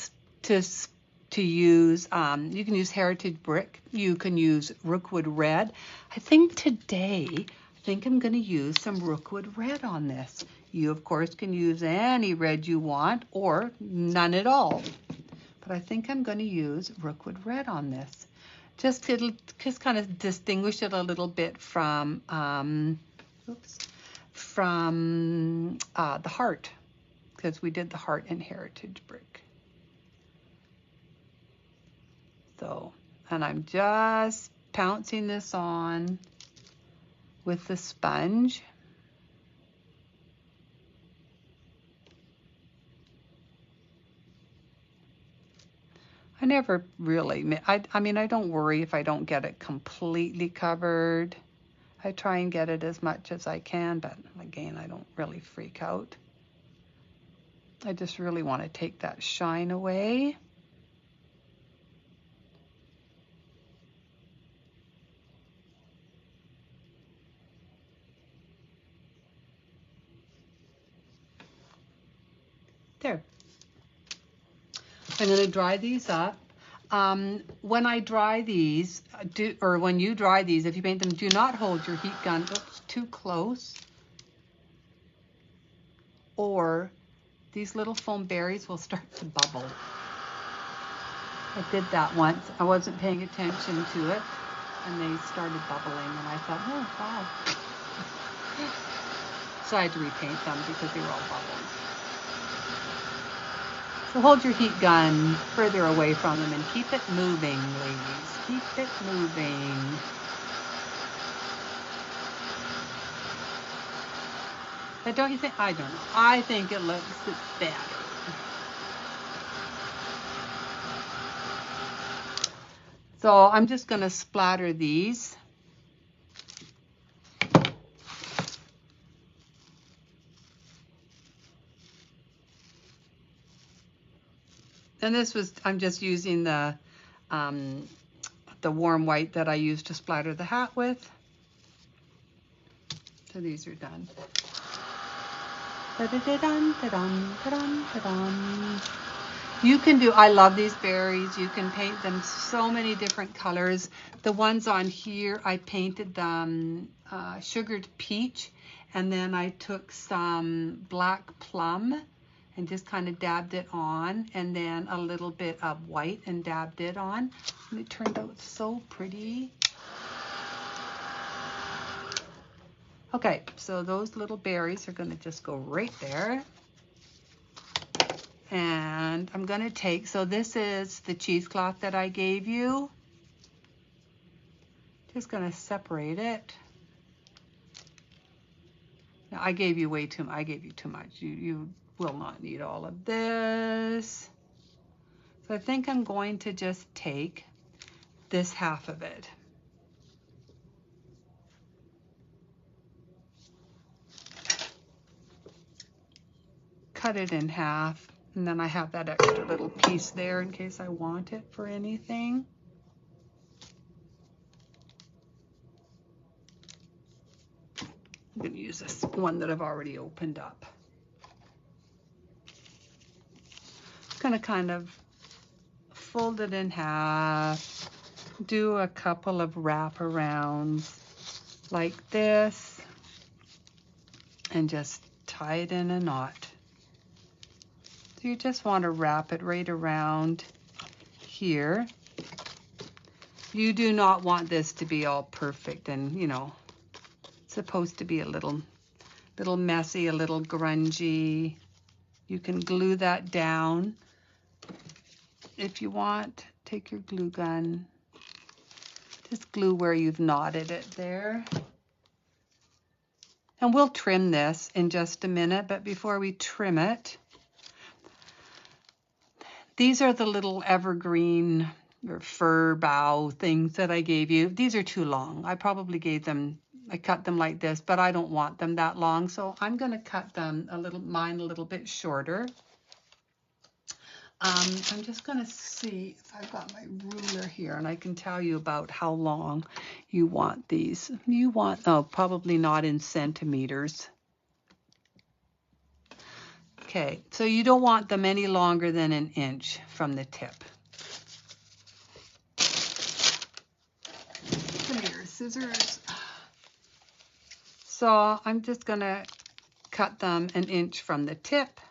[SPEAKER 1] use, you can use Heritage Brick. You can use Rookwood Red. I think I'm going to use some Rookwood Red on this. You, of course, can use any red you want or none at all. But I think I'm going to use Rookwood Red on this. Just kind of distinguish it a little bit from, the heart, because we did the heart in Heritage Brick. So, and I'm just pouncing this on with the sponge. I never really, I mean, I don't worry if I don't get it completely covered. I try and get it as much as I can, but again, I don't really freak out. I just really want to take that shine away. there. I'm going to dry these up. When I dry these, when you dry these, if you paint them, do not hold your heat gun too close, or these little foam berries will start to bubble. I did that once. I wasn't paying attention to it, and they started bubbling, and I thought, oh, wow. So I had to repaint them because they were all bubbling. So hold your heat gun further away from them and keep it moving, ladies. Keep it moving. But don't you think, I don't know, I think it looks better. So I'm just going to splatter these. And this was, I'm just using the warm white that I used to splatter the hat with. So these are done. Da-da-da-dun, da-dun, da-dun, da-dun. You can do, I love these berries. You can paint them so many different colors. The ones on here, I painted them sugared peach, and then I took some black plum and just kind of dabbed it on, and then a little bit of white and dabbed it on. And it turned out so pretty. Okay, so those little berries are going to just go right there. And I'm going to take, so this is the cheesecloth that I gave you. Just going to separate it. Now, I gave you way too much. I gave you too much. You will not need all of this. So I think I'm going to just take this half of it. Cut it in half. And then I have that extra little piece there in case I want it for anything. I'm going to use this one that I've already opened up. I'm going to kind of fold it in half, do a couple of wraparounds like this, and just tie it in a knot. So you just want to wrap it right around here. You do not want this to be all perfect and, you know, it's supposed to be a little messy, a little grungy. You can glue that down if you want. Take your glue gun. Just glue where you've knotted it there. And we'll trim this in just a minute, but before we trim it, these are the little evergreen or fir bough things that I gave you. These are too long. I probably gave them, I cut them like this, but I don't want them that long. So I'm going to cut them mine a little bit shorter. I'm just going to see if I've got my ruler here, and I can tell you about how long you want these. You want, oh, probably not in centimeters. Okay, so you don't want them any longer than an inch from the tip. Come here, scissors. So I'm just going to cut them an inch from the tip.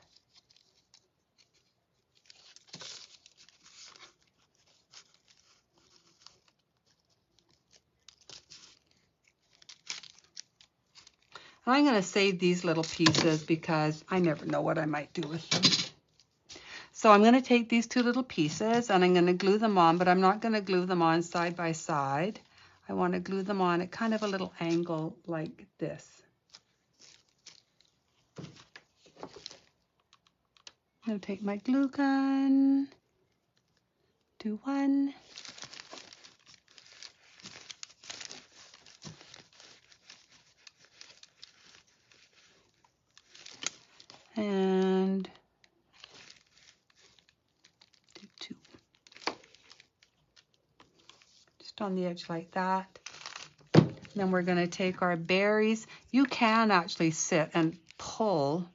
[SPEAKER 1] And I'm going to save these little pieces because I never know what I might do with them. So I'm going to take these two little pieces and I'm going to glue them on, but I'm not going to glue them on side by side. I want to glue them on at kind of a little angle like this. I'm going to take my glue gun, do one. And do two. Just on the edge like that. And then we're going to take our berries. You can actually sit and pull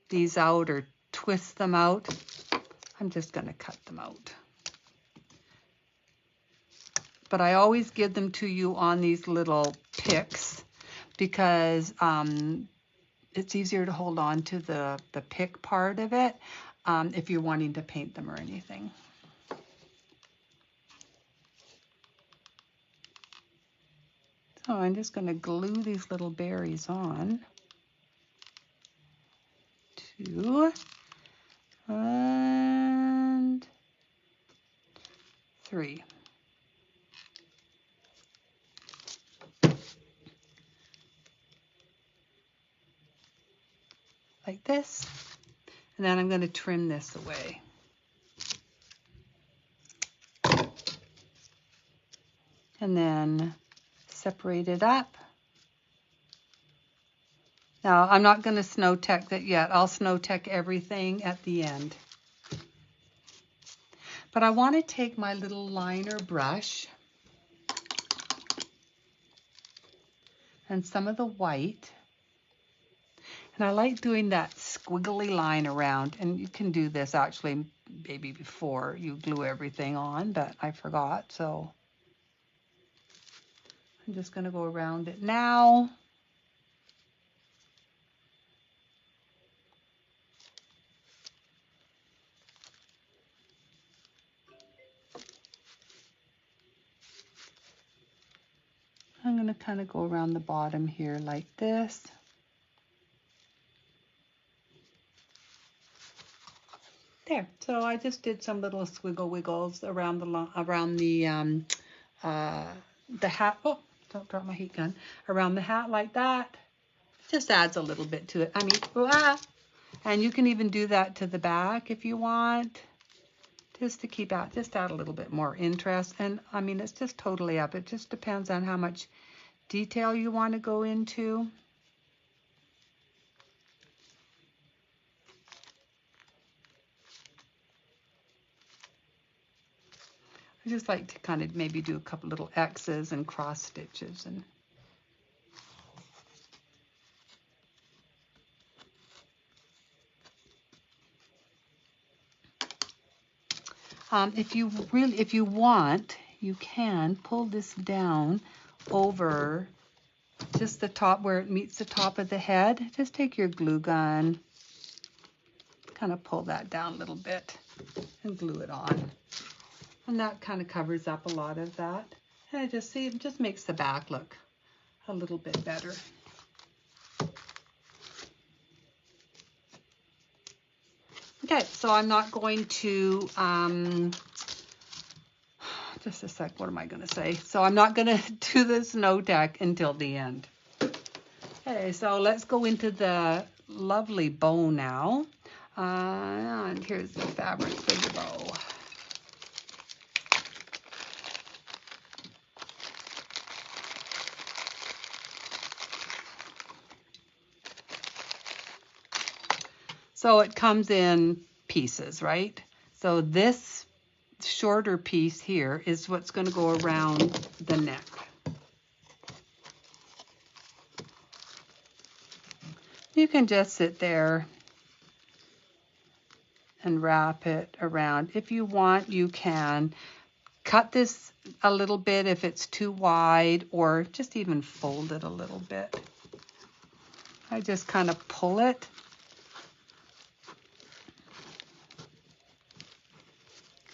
[SPEAKER 1] these out or twist them out. I'm just going to cut them out. But I always give them to you on these little picks because it's easier to hold on to the pick part of it if you're wanting to paint them or anything. So I'm just going to glue these little berries on. 2 and 3. Like this. And then I'm going to trim this away. And then separate it up. Now, I'm not going to snow tech that yet. I'll snow tech everything at the end. But I want to take my little liner brush and some of the white. And I like doing that squiggly line around. And you can do this actually maybe before you glue everything on, but I forgot. So I'm just going to go around it now. I'm going to kind of go around the bottom here like this. There. So I just did some little squiggle wiggles around the hat. Oh, don't drop my heat gun. Around the hat like that. Just adds a little bit to it. I mean, and you can even do that to the back if you want. Just to keep out, just add a little bit more interest. And I mean, it's just totally up. It just depends on how much detail you want to go into. I just like to kind of maybe do a couple little X's and cross stitches. And if you want, you can pull this down over just the top where it meets the top of the head. Just take your glue gun, kind of pull that down a little bit and glue it on. And that kind of covers up a lot of that. And I just see it just makes the back look a little bit better. Okay, so I'm not going to, just a sec, what am I going to say? So I'm not going to do the snow tech until the end. Okay, so let's go into the lovely bow now. And here's the fabric for the bow. So it comes in pieces, right? So this shorter piece here is what's going to go around the neck. You can just sit there and wrap it around. If you want, you can cut this a little bit if it's too wide, or just even fold it a little bit. I just kind of pull it.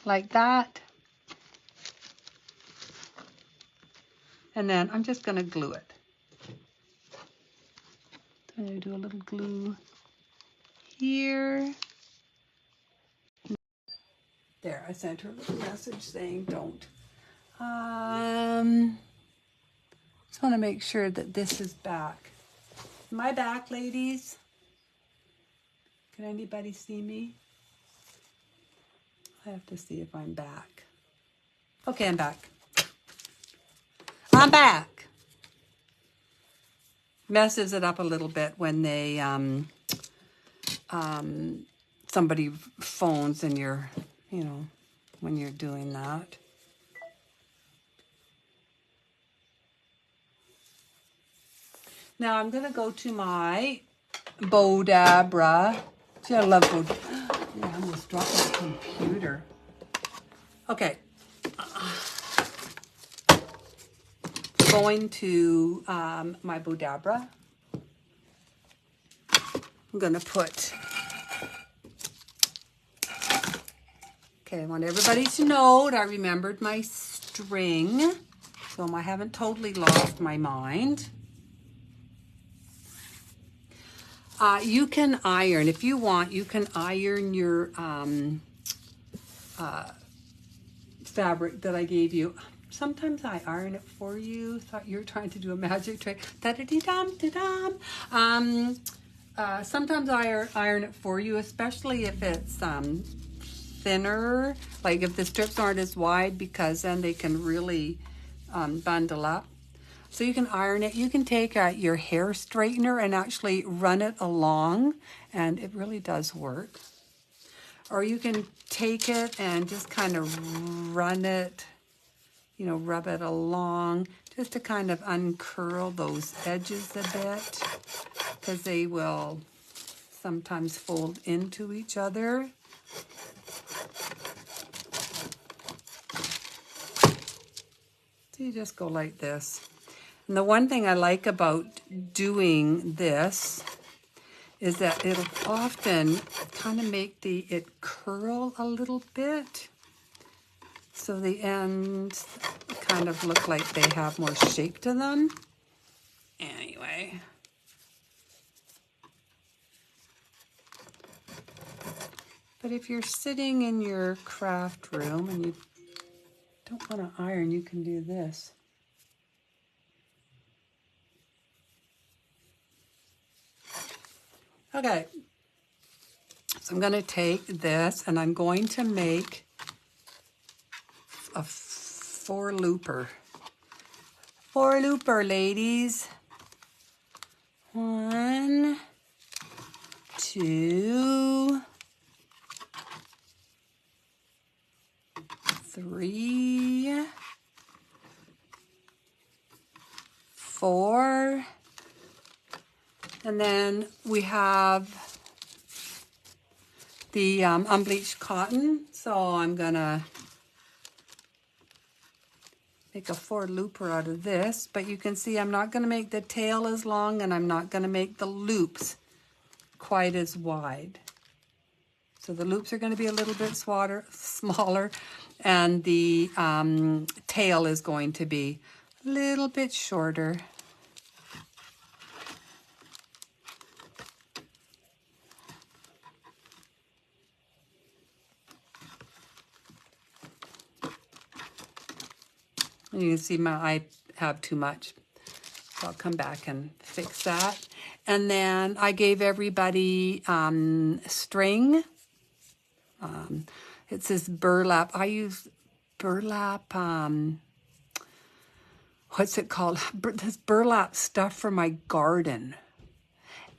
[SPEAKER 1] Like that. And then I'm just going to glue it. I'm going to do a little glue here. There, I sent her a little message saying don't. Just want to make sure that this is back. Am I back, ladies? Can anybody see me? I have to see if I'm back. Okay, I'm back. I'm back. Messes it up a little bit when they somebody phones and you're, you know, when you're doing that. Now I'm gonna go to my Bow Dabra. See, I love Bow. I almost dropped my computer. Okay. Going to my Bodabra. I'm going to put... Okay, I want everybody to know that I remembered my string, so I haven't totally lost my mind. You can iron, if you want, you can iron your fabric that I gave you. Sometimes I iron it for you. Thought you were trying to do a magic trick. Da-da-dee-dum, da-dum. Sometimes I iron it for you, especially if it's thinner, like if the strips aren't as wide, because then they can really bundle up. So you can iron it. You can take your hair straightener and actually run it along, and it really does work. Or you can take it and just kind of run it, you know, rub it along, just to kind of uncurl those edges a bit, because they will sometimes fold into each other. So you just go like this. And the one thing I like about doing this is that it'll often kind of make it curl a little bit. So the ends kind of look like they have more shape to them. Anyway. But if you're sitting in your craft room and you don't want to iron, you can do this. Okay, so I'm going to take this and I'm going to make a four looper. Four looper, ladies. 1, 2, 3, 4, and then we have the unbleached cotton. So I'm gonna make a four looper out of this, but you can see I'm not gonna make the tail as long, and I'm not gonna make the loops quite as wide. So the loops are going to be a little bit smaller, and the tail is going to be a little bit shorter. And you can see I have too much, so I'll come back and fix that. And then I gave everybody string. It says burlap. I use burlap, what's it called? This burlap stuff for my garden.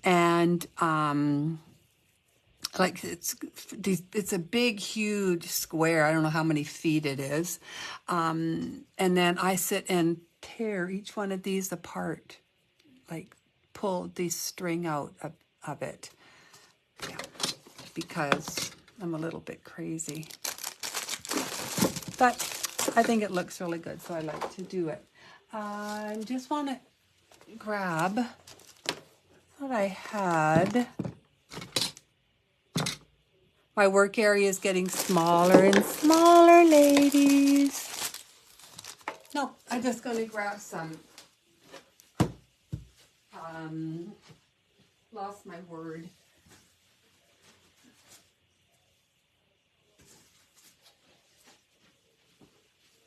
[SPEAKER 1] And like it's a big, huge square. I don't know how many feet it is. And then I sit and tear each one of these apart, like pull the string out of it. Yeah, because I'm a little bit crazy. But I think it looks really good, so I like to do it. I just want to grab what I had. My work area is getting smaller and smaller, ladies. No, I'm just going to grab some. Lost my word.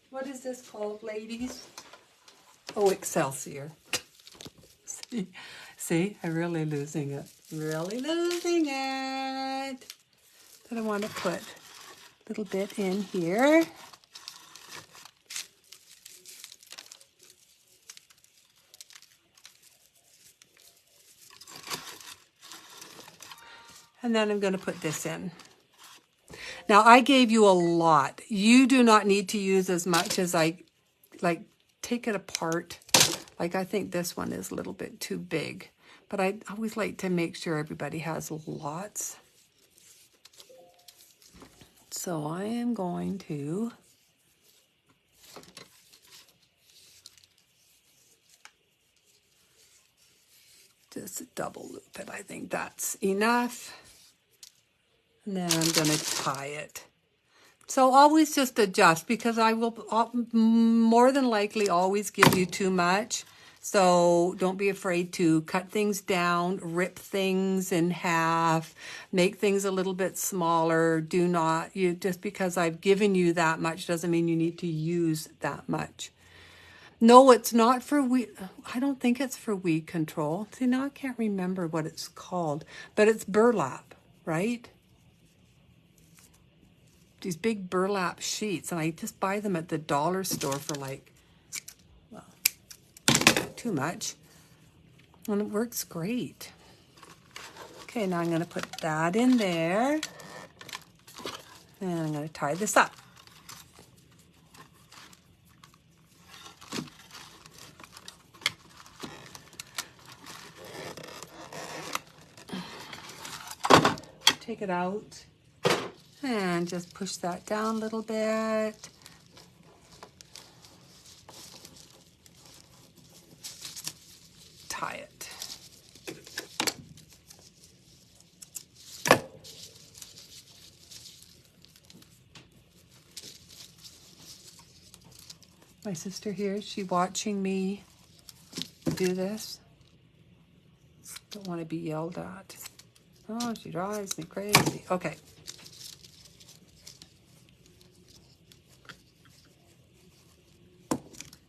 [SPEAKER 1] What is this called, ladies? Oh, Excelsior. See, I'm really losing it. Really losing it. But I want to put a little bit in here. And then I'm going to put this in. Now, I gave you a lot. You do not need to use as much as take it apart. Like, I think this one is a little bit too big. But I always like to make sure everybody has lots. So I am going to just double loop it. I think that's enough. And then I'm going to tie it. So always just adjust, because I will more than likely always give you too much. So don't be afraid to cut things down, rip things in half, make things a little bit smaller. Do not, just because I've given you that much doesn't mean you need to use that much. No, it's not for weed. I don't think it's for weed control. See, now I can't remember what it's called, but it's burlap, right? These big burlap sheets, and I just buy them at the dollar store for like, well, too much, and it works great. Okay, now I'm going to put that in there, and I'm going to tie this up. Take it out and just push that down a little bit. Tie it. My sister here, she's watching me do this. Don't want to be yelled at. Oh, she drives me crazy. Okay.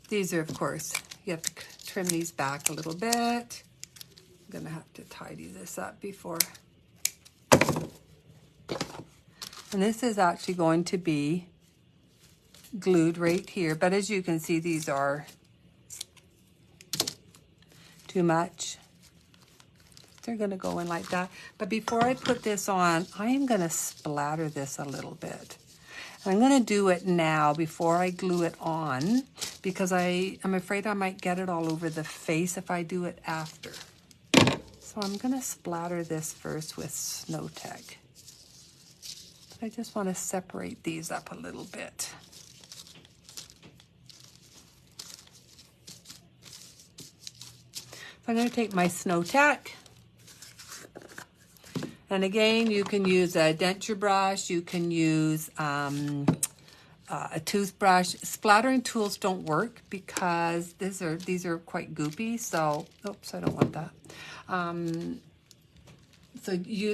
[SPEAKER 1] These are, of course, you have to trim these back a little bit. I'm going to have to tidy this up before. And this is actually going to be glued right here. But as you can see, these are too much. They're going to go in like that. But before I put this on, I am going to splatter this a little bit. I'm going to do it now before I glue it on, because I'm afraid I might get it all over the face if I do it after. So I'm going to splatter this first with Snow Tech. I just want to separate these up a little bit. So I'm going to take my Snow Tech. And again, you can use a denture brush, you can use a toothbrush. Splattering tools don't work because these are quite goopy, so, oops, I don't want that. So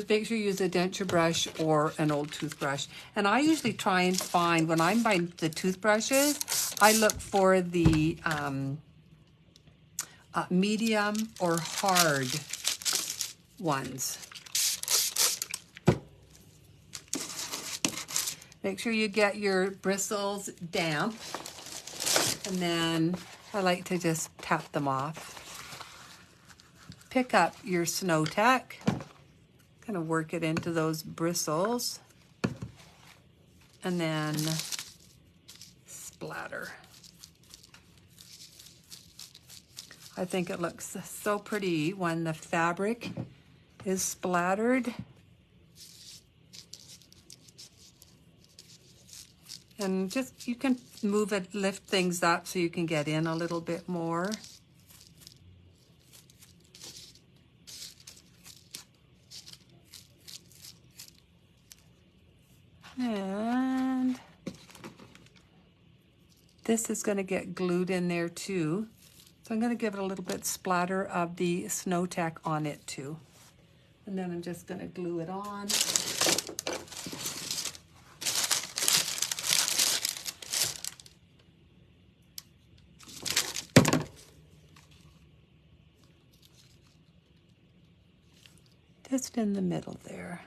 [SPEAKER 1] make sure you use a denture brush or an old toothbrush. And I usually try and find, when I'm buying the toothbrushes, I look for the medium or hard ones. Make sure you get your bristles damp, and then I like to just tap them off. Pick up your Snow Tech, kind of work it into those bristles, and then splatter. I think it looks so pretty when the fabric is splattered. And just, you can move it, lift things up so you can get in a little bit more. And this is going to get glued in there too. So I'm going to give it a little bit splatter of the Snow Tech on it too. And then I'm just going to glue it on. Just in the middle there.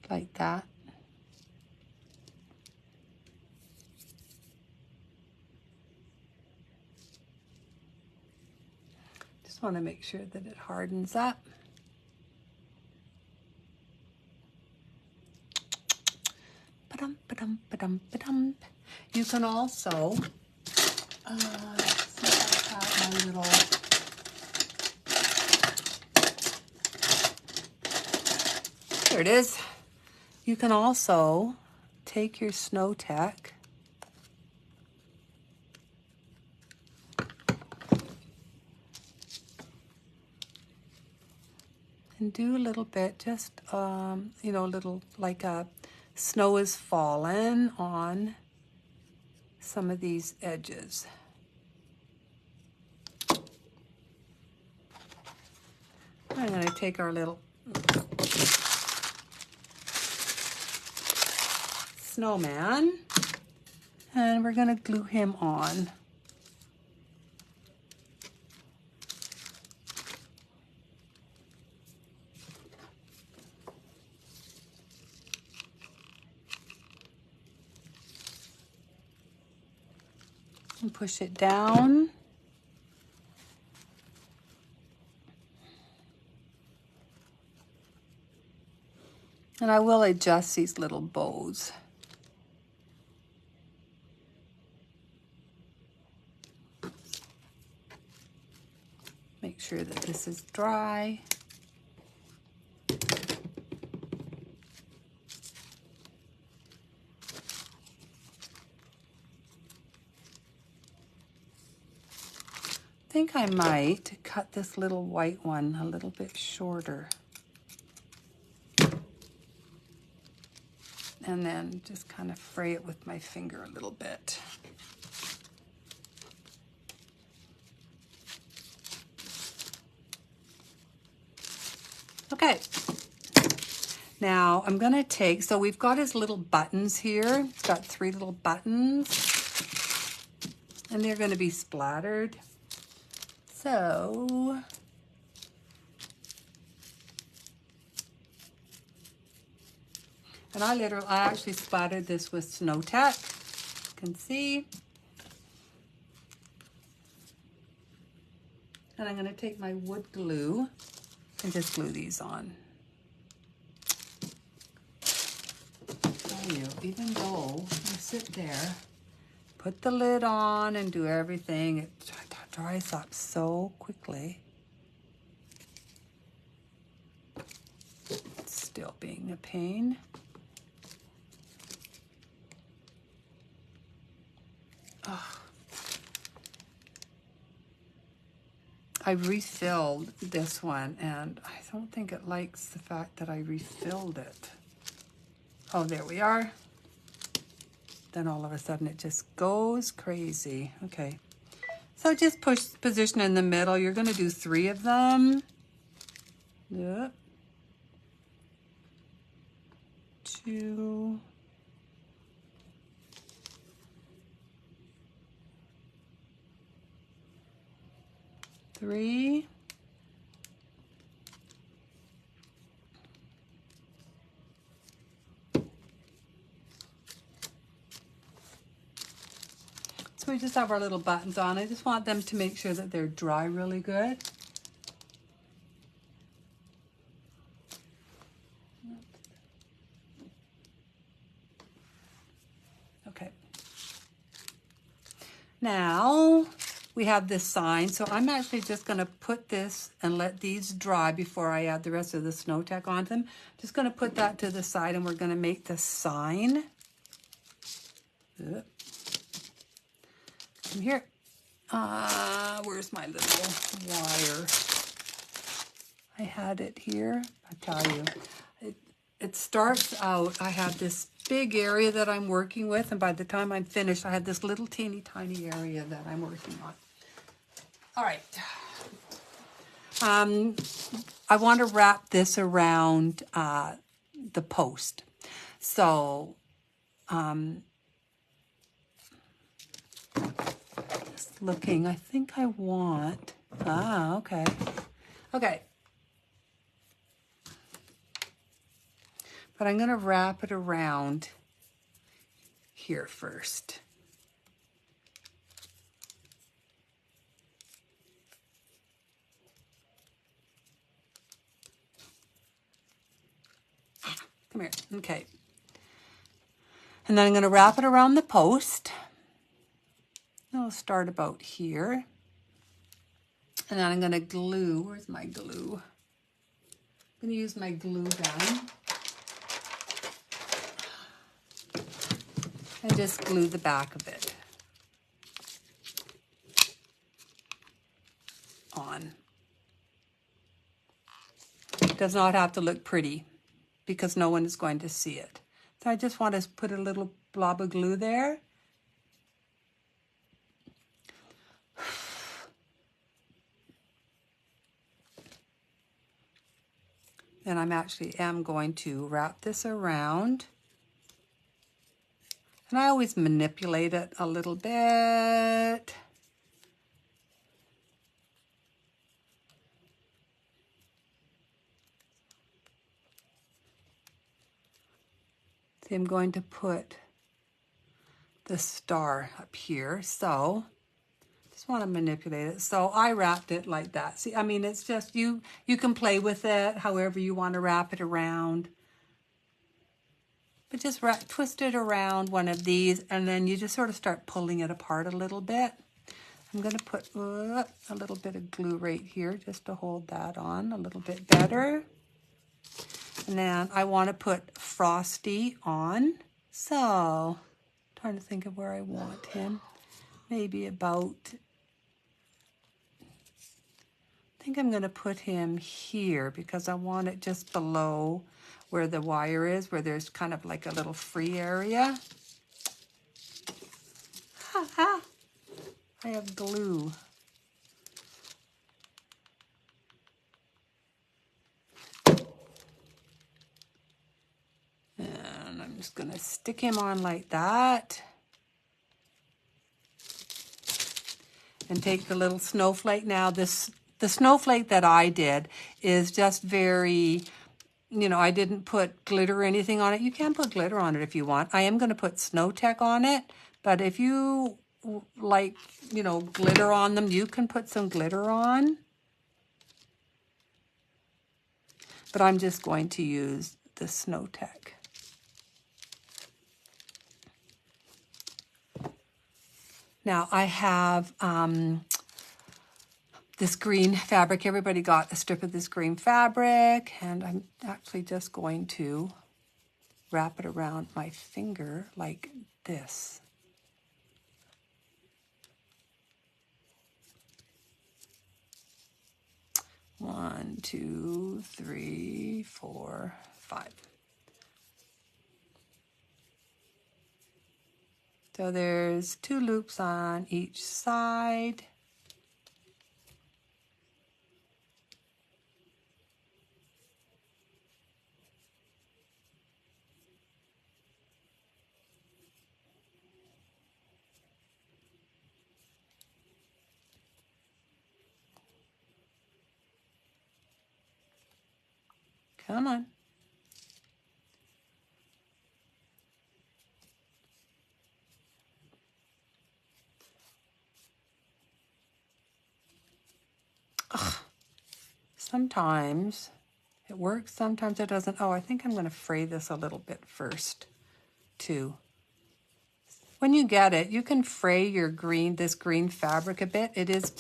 [SPEAKER 1] Like that. Just want to make sure that it hardens up. Ba-dum, ba-dum, ba-dum, ba-dum. You can also see if I have my little There it is. You can also take your Snow Tack and do a little bit, just, you know, a little, like snow is fallen on some of these edges. I'm going to take our little snowman and we're going to glue him on. And push it down. And I will adjust these little bows. Make sure that this is dry. I think I might cut this little white one a little bit shorter. And then just kind of fray it with my finger a little bit. Okay. Now I'm going to take, so we've got his little buttons here. It's got 3 little buttons. And they're going to be splattered. So and I actually splattered this with Snow Tack. You can see. And I'm going to take my wood glue and just glue these on. Tell you, even though you sit there, put the lid on and do everything, it dries up so quickly. It's still being a pain. Oh. I refilled this one and I don't think it likes the fact that I refilled it. Oh, there we are. Then all of a sudden it just goes crazy. Okay. So just position in the middle. You're going to do 3 of them. Yep. 2. 3. So we just have our little buttons on. I just want them to make sure that they're dry really good. Okay. Now we have this sign. So I'm actually just going to put this and let these dry before I add the rest of the Snow Tack on them. Just going to put that to the side and we're going to make the sign. Come here. Where's my little wire? I had it here. I tell you, it starts out, I have this big area that I'm working with, and by the time I'm finished, I have this little teeny tiny area that I'm working on. All right. I want to wrap this around the post. So, just looking, I think I want, okay. Okay. But I'm going to wrap it around here first. Come here. Okay. And then I'm going to wrap it around the post. I'll start about here. And then I'm going to glue. Where's my glue? I'm going to use my glue gun. and just glue the back of it on. It does not have to look pretty because no one is going to see it. So I just want to put a little blob of glue there. Then am going to wrap this around. And I always manipulate it a little bit. See, I'm going to put the star up here. So just want to manipulate it. So I wrapped it like that. See, I mean, it's just, you can play with it however you want to wrap it around. But just twist it around one of these, and then you just sort of start pulling it apart a little bit. I'm going to put a little bit of glue right here just to hold that on a little bit better. And then I want to put Frosty on. So, trying to think of where I want him. Maybe about, I think I'm going to put him here because I want it just below where the wire is, where there's kind of like a little free area. Ha ha! I have glue. And I'm just going to stick him on like that. And take the little snowflake. Now the snowflake that I did is just very, you know, I didn't put glitter or anything on it. You can put glitter on it if you want. I am going to put Snow Tech on it, but if you like, you know, glitter on them, you can put some glitter on. But I'm just going to use the Snow Tech. Now I have this green fabric. Everybody got a strip of this green fabric, and I'm actually just going to wrap it around my finger like this. One, two, three, 4, 5. So there's 2 loops on each side. Come on. Ugh. Sometimes it works, sometimes it doesn't. Oh, I think I'm going to fray this a little bit first, too. When you get it, you can fray your this green fabric a bit.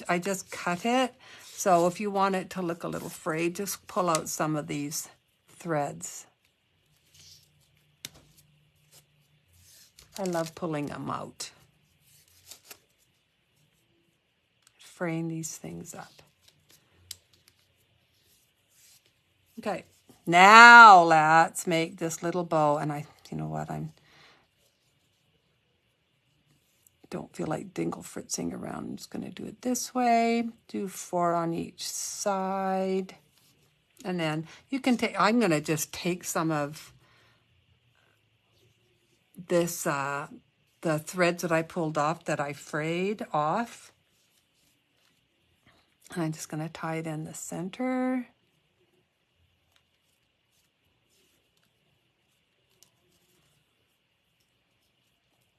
[SPEAKER 1] I just cut it. So if you want it to look a little frayed, just pull out some of these threads. I love pulling them out. Fraying these things up. Okay, now let's make this little bow. And you know what, don't feel like dingle fritzing around. I'm just going to do it this way. Do 4 on each side. And then you can take, I'm going to just take some of this, the threads that I pulled off that I frayed off. And I'm just going to tie it in the center.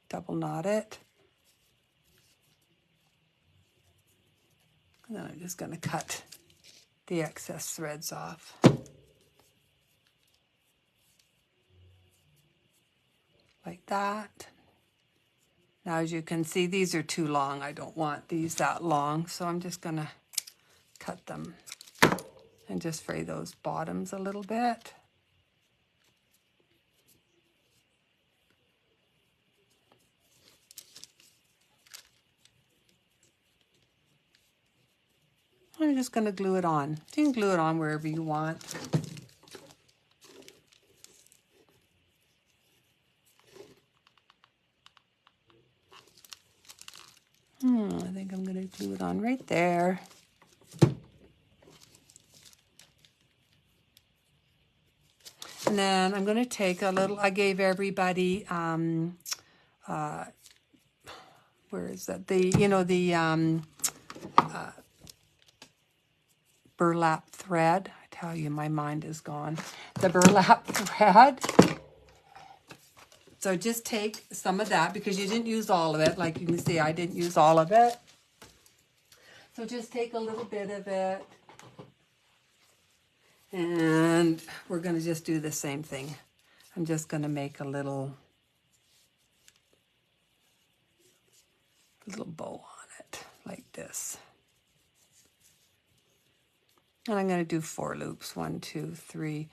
[SPEAKER 1] Double knot it. And then I'm just going to cut the excess threads off. Like that. Now, as you can see, these are too long. I don't want these that long, so I'm just going to cut them and just fray those bottoms a little bit. I'm just going to glue it on. You can glue it on wherever you want. I think I'm going to glue it on right there. And then I'm going to take a little, I gave everybody, where is that? The burlap thread. I tell you, my mind is gone. The burlap thread. So just take some of that because you didn't use all of it. Like you can see, I didn't use all of it. So just take a little bit of it. And we're going to just do the same thing. I'm just going to make a little bow on it like this. And I'm going to do 4 loops. 1, 2, 3,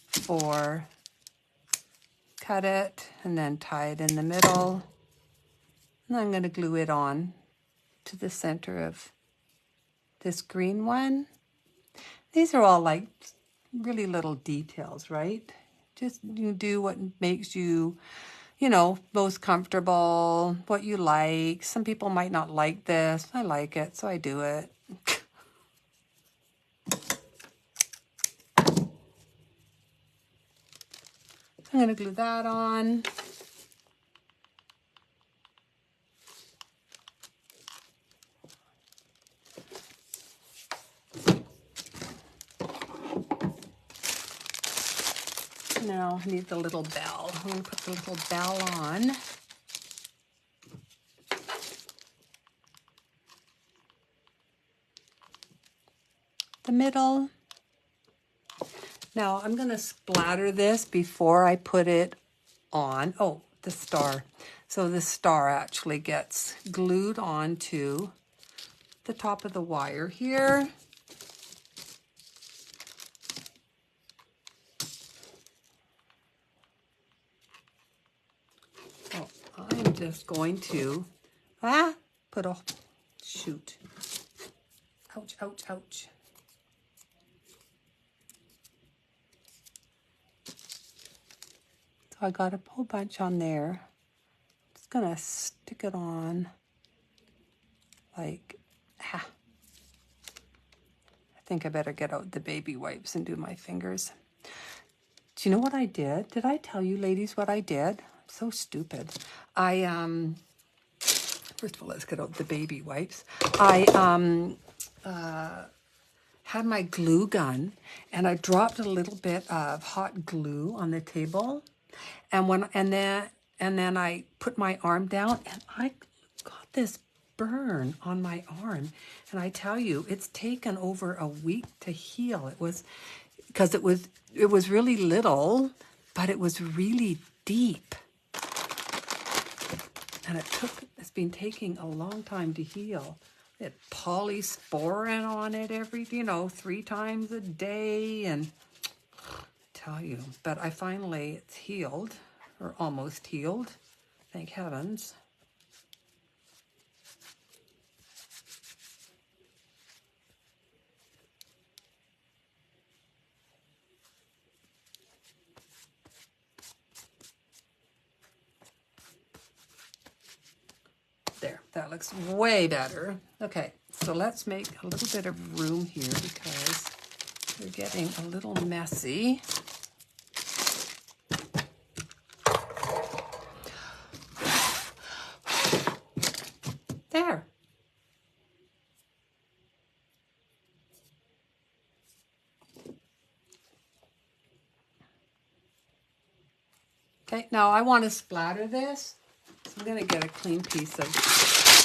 [SPEAKER 1] 4. Cut it and then tie it in the middle. And I'm going to glue it on to the center of this green one. These are all like really little details, right? Just you do what makes you, most comfortable, what you like. Some people might not like this. I like it, so I do it. I'm going to glue that on. Now I need the little bell. I'm going to put the little bell on. The middle. Now I'm going to splatter this before I put it on. Oh, the star. So the star actually gets glued onto the top of the wire here. So I'm just going to put a shoot. Ouch, ouch, ouch. So I got a whole bunch on there. Just gonna stick it on like, I think I better get out the baby wipes and do my fingers. Do you know what I did? Did I tell you ladies what I did? I'm so stupid. First of all, let's get out the baby wipes. I had my glue gun and I dropped a little bit of hot glue on the table. And then I put my arm down and I got this burn on my arm. And I tell you, it's taken over a week to heal. It was because it was really little, but it was really deep. And it's been taking a long time to heal. It had polysporin on it 3 times a day. And tell you, but it's healed, or almost healed, thank heavens. There, that looks way better. Okay, so let's make a little bit of room here because we're getting a little messy. There. Okay, now I want to splatter this. So I'm going to get a clean piece of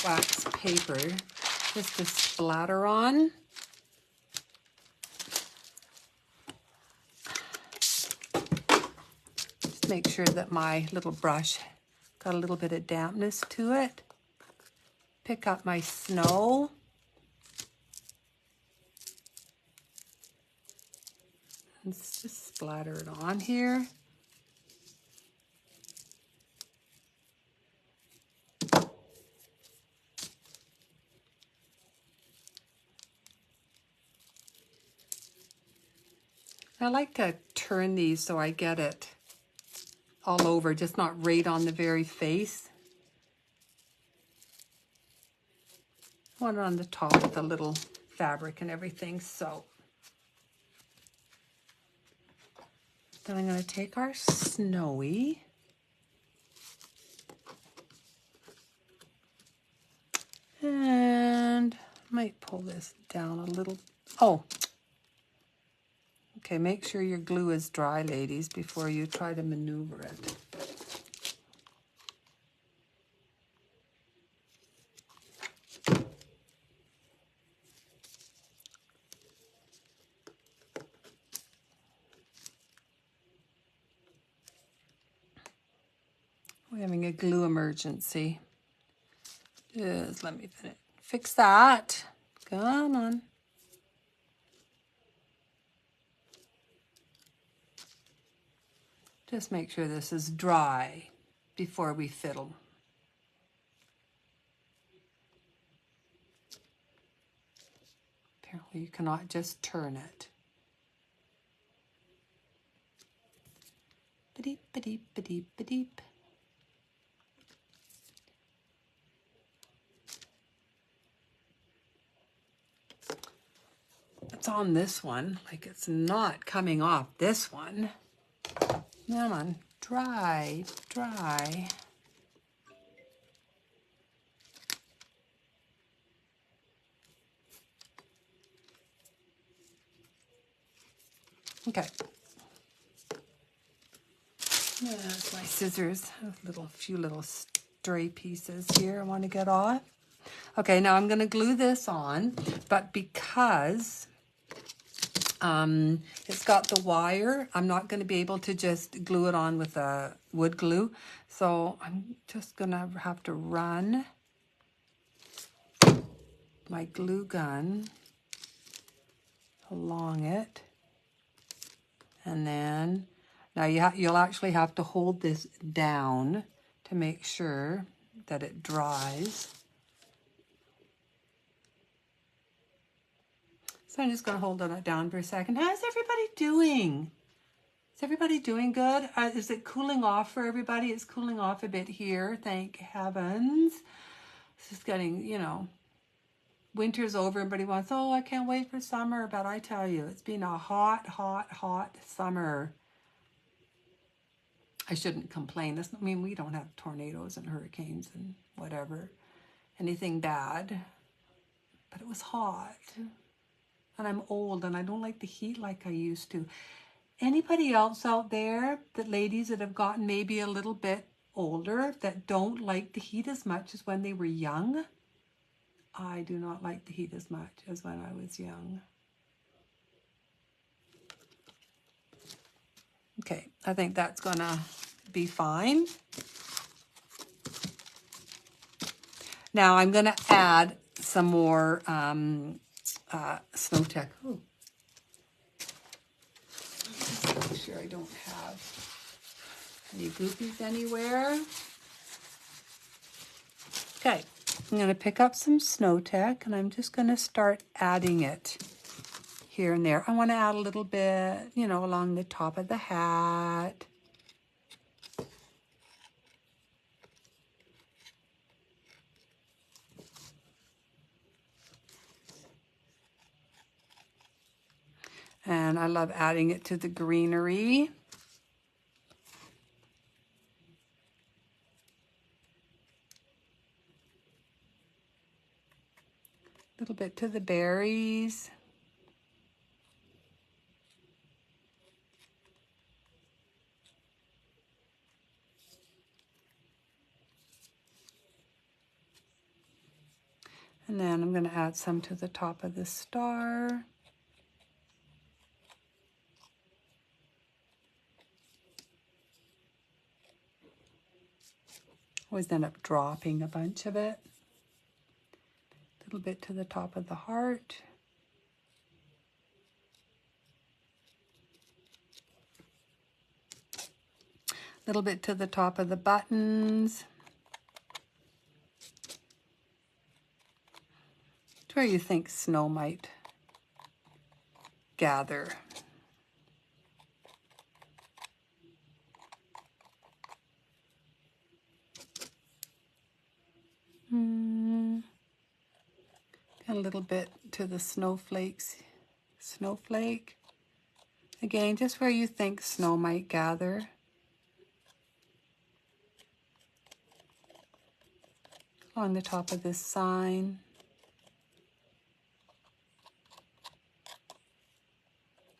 [SPEAKER 1] wax paper just to splatter on. Just make sure that my little brush got a little bit of dampness to it. Pick up my snow. Let's just splatter it on here. I like to turn these so I get it all over, just not right on the very face. I want it on the top with the little fabric and everything. So then I'm going to take our Snowy and might pull this down a little. Oh, okay, make sure your glue is dry, ladies, before you try to maneuver it. We're having a glue emergency. Just let me fix that. Come on. Just make sure this is dry before we fiddle. Apparently you cannot just turn it. Ba-deep, ba-deep, ba-deep, ba-deep. It's on this one, like it's not coming off this one. Come on, dry, dry. Okay. That's my scissors. A few little stray pieces here I want to get off. Okay, now I'm going to glue this on, but because it's got the wire, I'm not going to be able to just glue it on with a wood glue. So I'm just going to have to run my glue gun along it. And then, now you'll actually have to hold this down to make sure that it dries. So I'm just going to hold it down for a second. How's everybody doing? Is everybody doing good? Is it cooling off for everybody? It's cooling off a bit here, thank heavens. It's just getting, you know, winter's over. Everybody wants, oh, I can't wait for summer. But I tell you, it's been a hot, hot, hot summer. I shouldn't complain. I mean, we don't have tornadoes and hurricanes and whatever, anything bad. But it was hot. And I'm old and I don't like the heat like I used to. Anybody else out there, that ladies that have gotten maybe a little bit older, that don't like the heat as much as when they were young? I do not like the heat as much as when I was young. Okay, I think that's gonna be fine. Now I'm gonna add some more Snow Tech. Ooh. Make sure I don't have any goopies anywhere. Okay, I'm going to pick up some Snow Tech and I'm just going to start adding it here and there. I want to add a little bit, you know, along the top of the hat. And I love adding it to the greenery. A little bit to the berries. And then I'm going to add some to the top of the star. Always end up dropping a bunch of it. A little bit to the top of the heart. A little bit to the top of the buttons. Where you think snow might gather. little bit to the snowflakes. Snowflake. Again, just where you think snow might gather. On the top of this sign.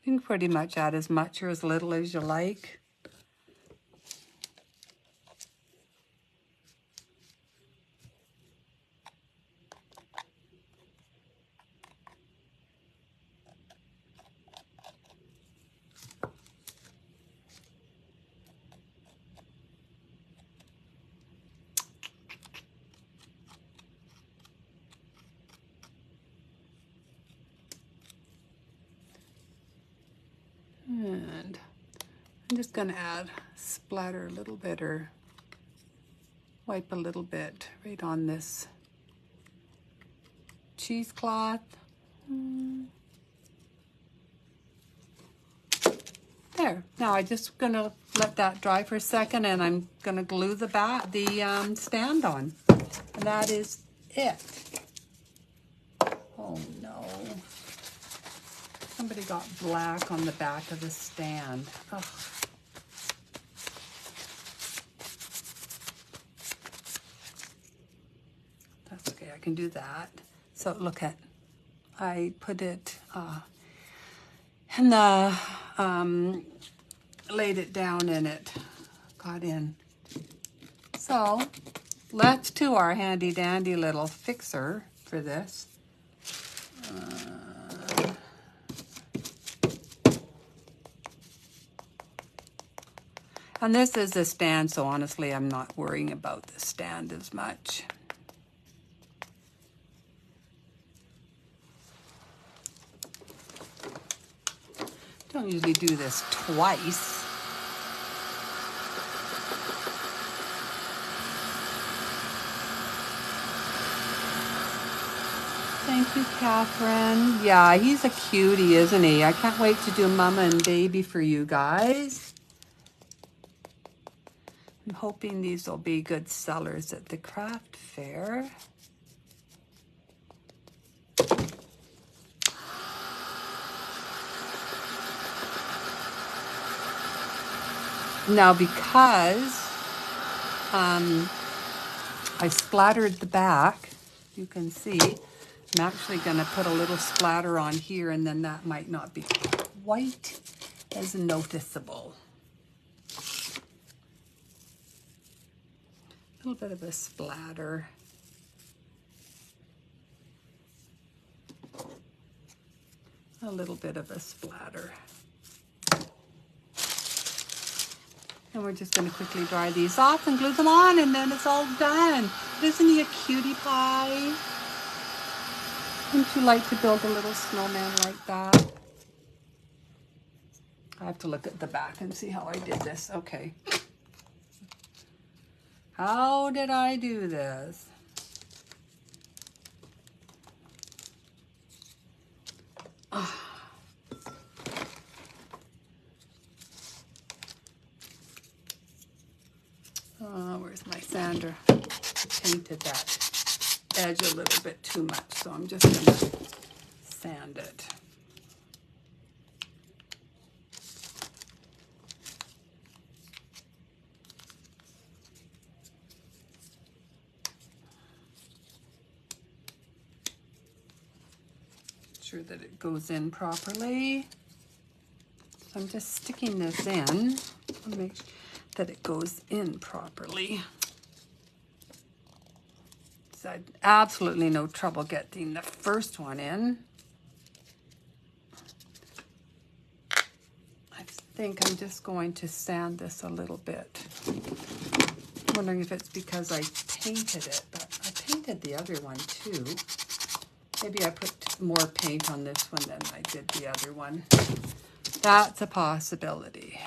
[SPEAKER 1] You can pretty much add as much or as little as you like. And I'm just going to splatter a little bit or wipe a little bit right on this cheesecloth. There. Now I'm just going to let that dry for a second, and I'm going to glue the stand on. And that is it. Oh no. Somebody got black on the back of the stand. Ugh. That's okay, I can do that. So look at, I put it in the, laid it down and it got in. So let's do our handy dandy little fixer for this. And this is a stand, so honestly, I'm not worrying about the stand as much. Don't usually do this twice. Thank you, Catherine. Yeah, he's a cutie, isn't he? I can't wait to do Mama and Baby for you guys. I'm hoping these will be good sellers at the craft fair. Now, because I splattered the back, you can see, I'm actually going to put a little splatter on here, and then that might not be quite as noticeable. A little bit of a splatter. A little bit of a splatter. And we're just going to quickly dry these off and glue them on, and then it's all done. Isn't he a cutie pie? Wouldn't you like to build a little snowman like that? I have to look at the back and see how I did this. Okay. How did I do this? Where's my sander? Painted that edge a little bit too much, so I'm just going to sand it. Sure that it goes in properly. So I'm just sticking this in to make sure that it goes in properly. So I had absolutely no trouble getting the first one in. I think I'm just going to sand this a little bit. I'm wondering if it's because I painted it, but I painted the other one too. Maybe I put more paint on this one than I did the other one. That's a possibility.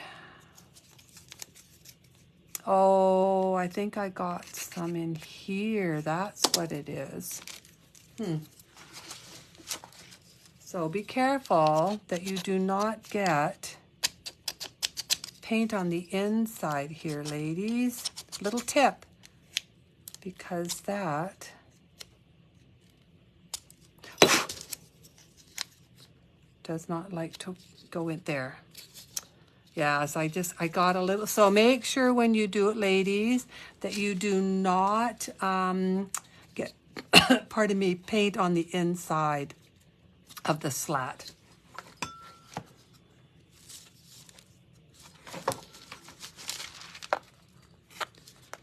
[SPEAKER 1] Oh, I think I got some in here. That's what it is. So be careful that you do not get paint on the inside here, ladies. Little tip, because that... does not like to go in there. Yes, I got a little, so make sure when you do it, ladies, that you do not get, pardon me, paint on the inside of the slat.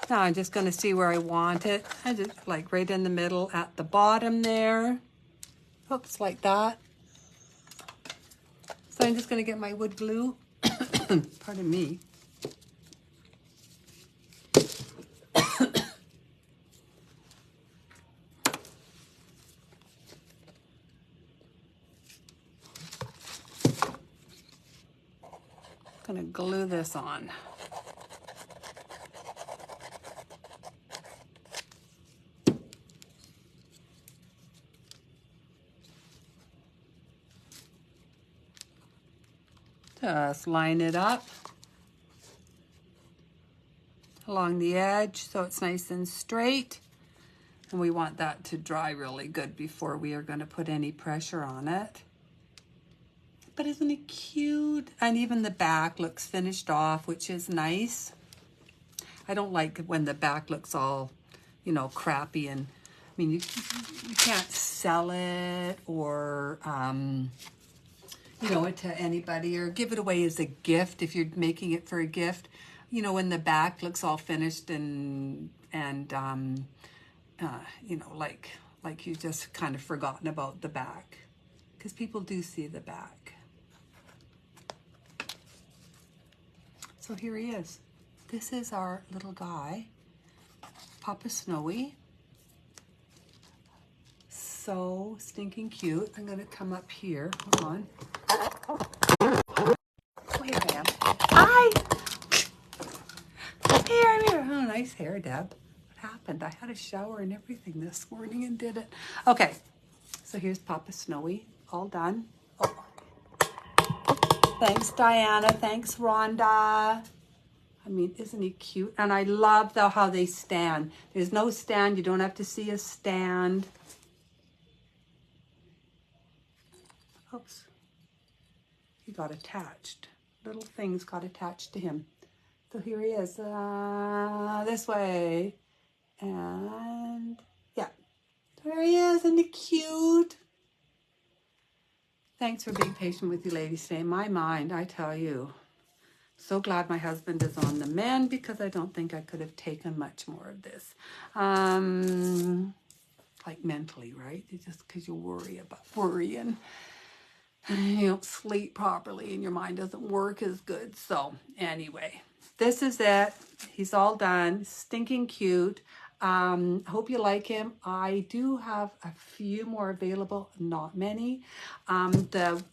[SPEAKER 1] Now I'm just going to see where I want it. I just like right in the middle at the bottom there. Oops, like that. So I'm just going to get my wood glue. Pardon me. Going to glue this on. Just line it up along the edge so it's nice and straight. And we want that to dry really good before we are going to put any pressure on it. But isn't it cute? And even the back looks finished off, which is nice. I don't like when the back looks all, you know, crappy. And I mean, you can't sell it or, you know, it to anybody or give it away as a gift if you're making it for a gift. You know, when the back looks all finished and you know, like you just kind of forgotten about the back, because people do see the back. So here he is. This is our little guy, Papa Snowy. So stinking cute. I'm going to come up here. Hold on. Oh, here I am. Hi! Here, I'm here. Oh, nice hair, Deb. What happened? I had a shower and everything this morning and did it. Okay, so here's Papa Snowy. All done. Oh. Thanks, Diana. Thanks, Rhonda. I mean, isn't he cute? And I love though how they stand. There's no stand. You don't have to see a stand. Oops. He got attached. Little things got attached to him. So here he is. This way. And yeah. There he is. Isn't he cute? Thanks for being patient with you ladies today. My mind, I tell you. So glad my husband is on the mend because I don't think I could have taken much more of this. Like mentally, right? It's just because you worry about worrying. You don't sleep properly and your mind doesn't work as good. So anyway, this is it. He's all done. Stinking cute. Hope you like him. I do have a few more available, not many. The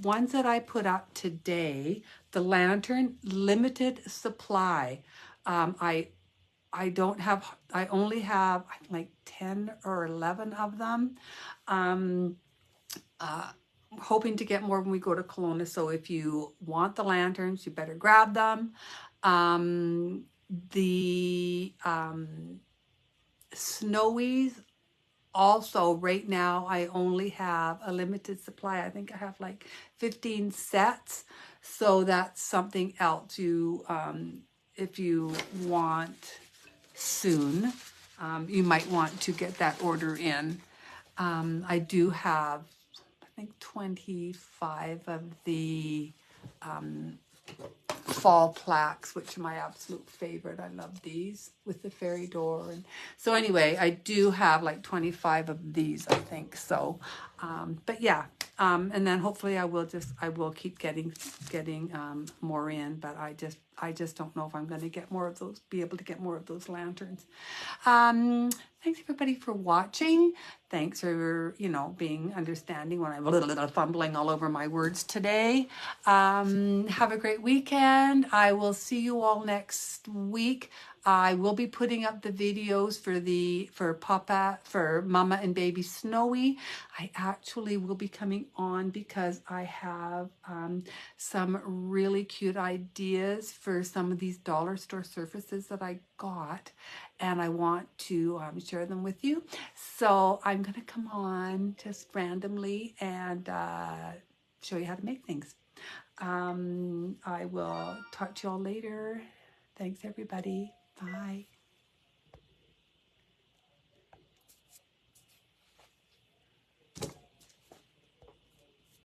[SPEAKER 1] ones that I put up today, the lantern, limited supply. I only have like 10 or 11 of them. Hoping to get more when we go to Kelowna. So if you want the lanterns, you better grab them. The Snowies, also right now I only have a limited supply. I think I have like 15 sets. So that's something else you, if you want soon, you might want to get that order in. I do have, I think 25 of the fall plaques, which are my absolute favorite. I love these with the fairy door. And so anyway, I do have like 25 of these, I think. So, but yeah, and then hopefully I will keep getting more in, but I just don't know if I'm going to get more of those, be able to get more of those lanterns. Thanks everybody for watching. Thanks for, you know, being understanding when I'm a little fumbling all over my words today. Have a great weekend. I will see you all next week. I will be putting up the videos for Mama and Baby Snowy. I actually will be coming on because I have some really cute ideas for some of these dollar store surfaces that I got, and I want to share them with you. So I'm going to come on just randomly and show you how to make things. I will talk to y'all later. Thanks, everybody. Bye.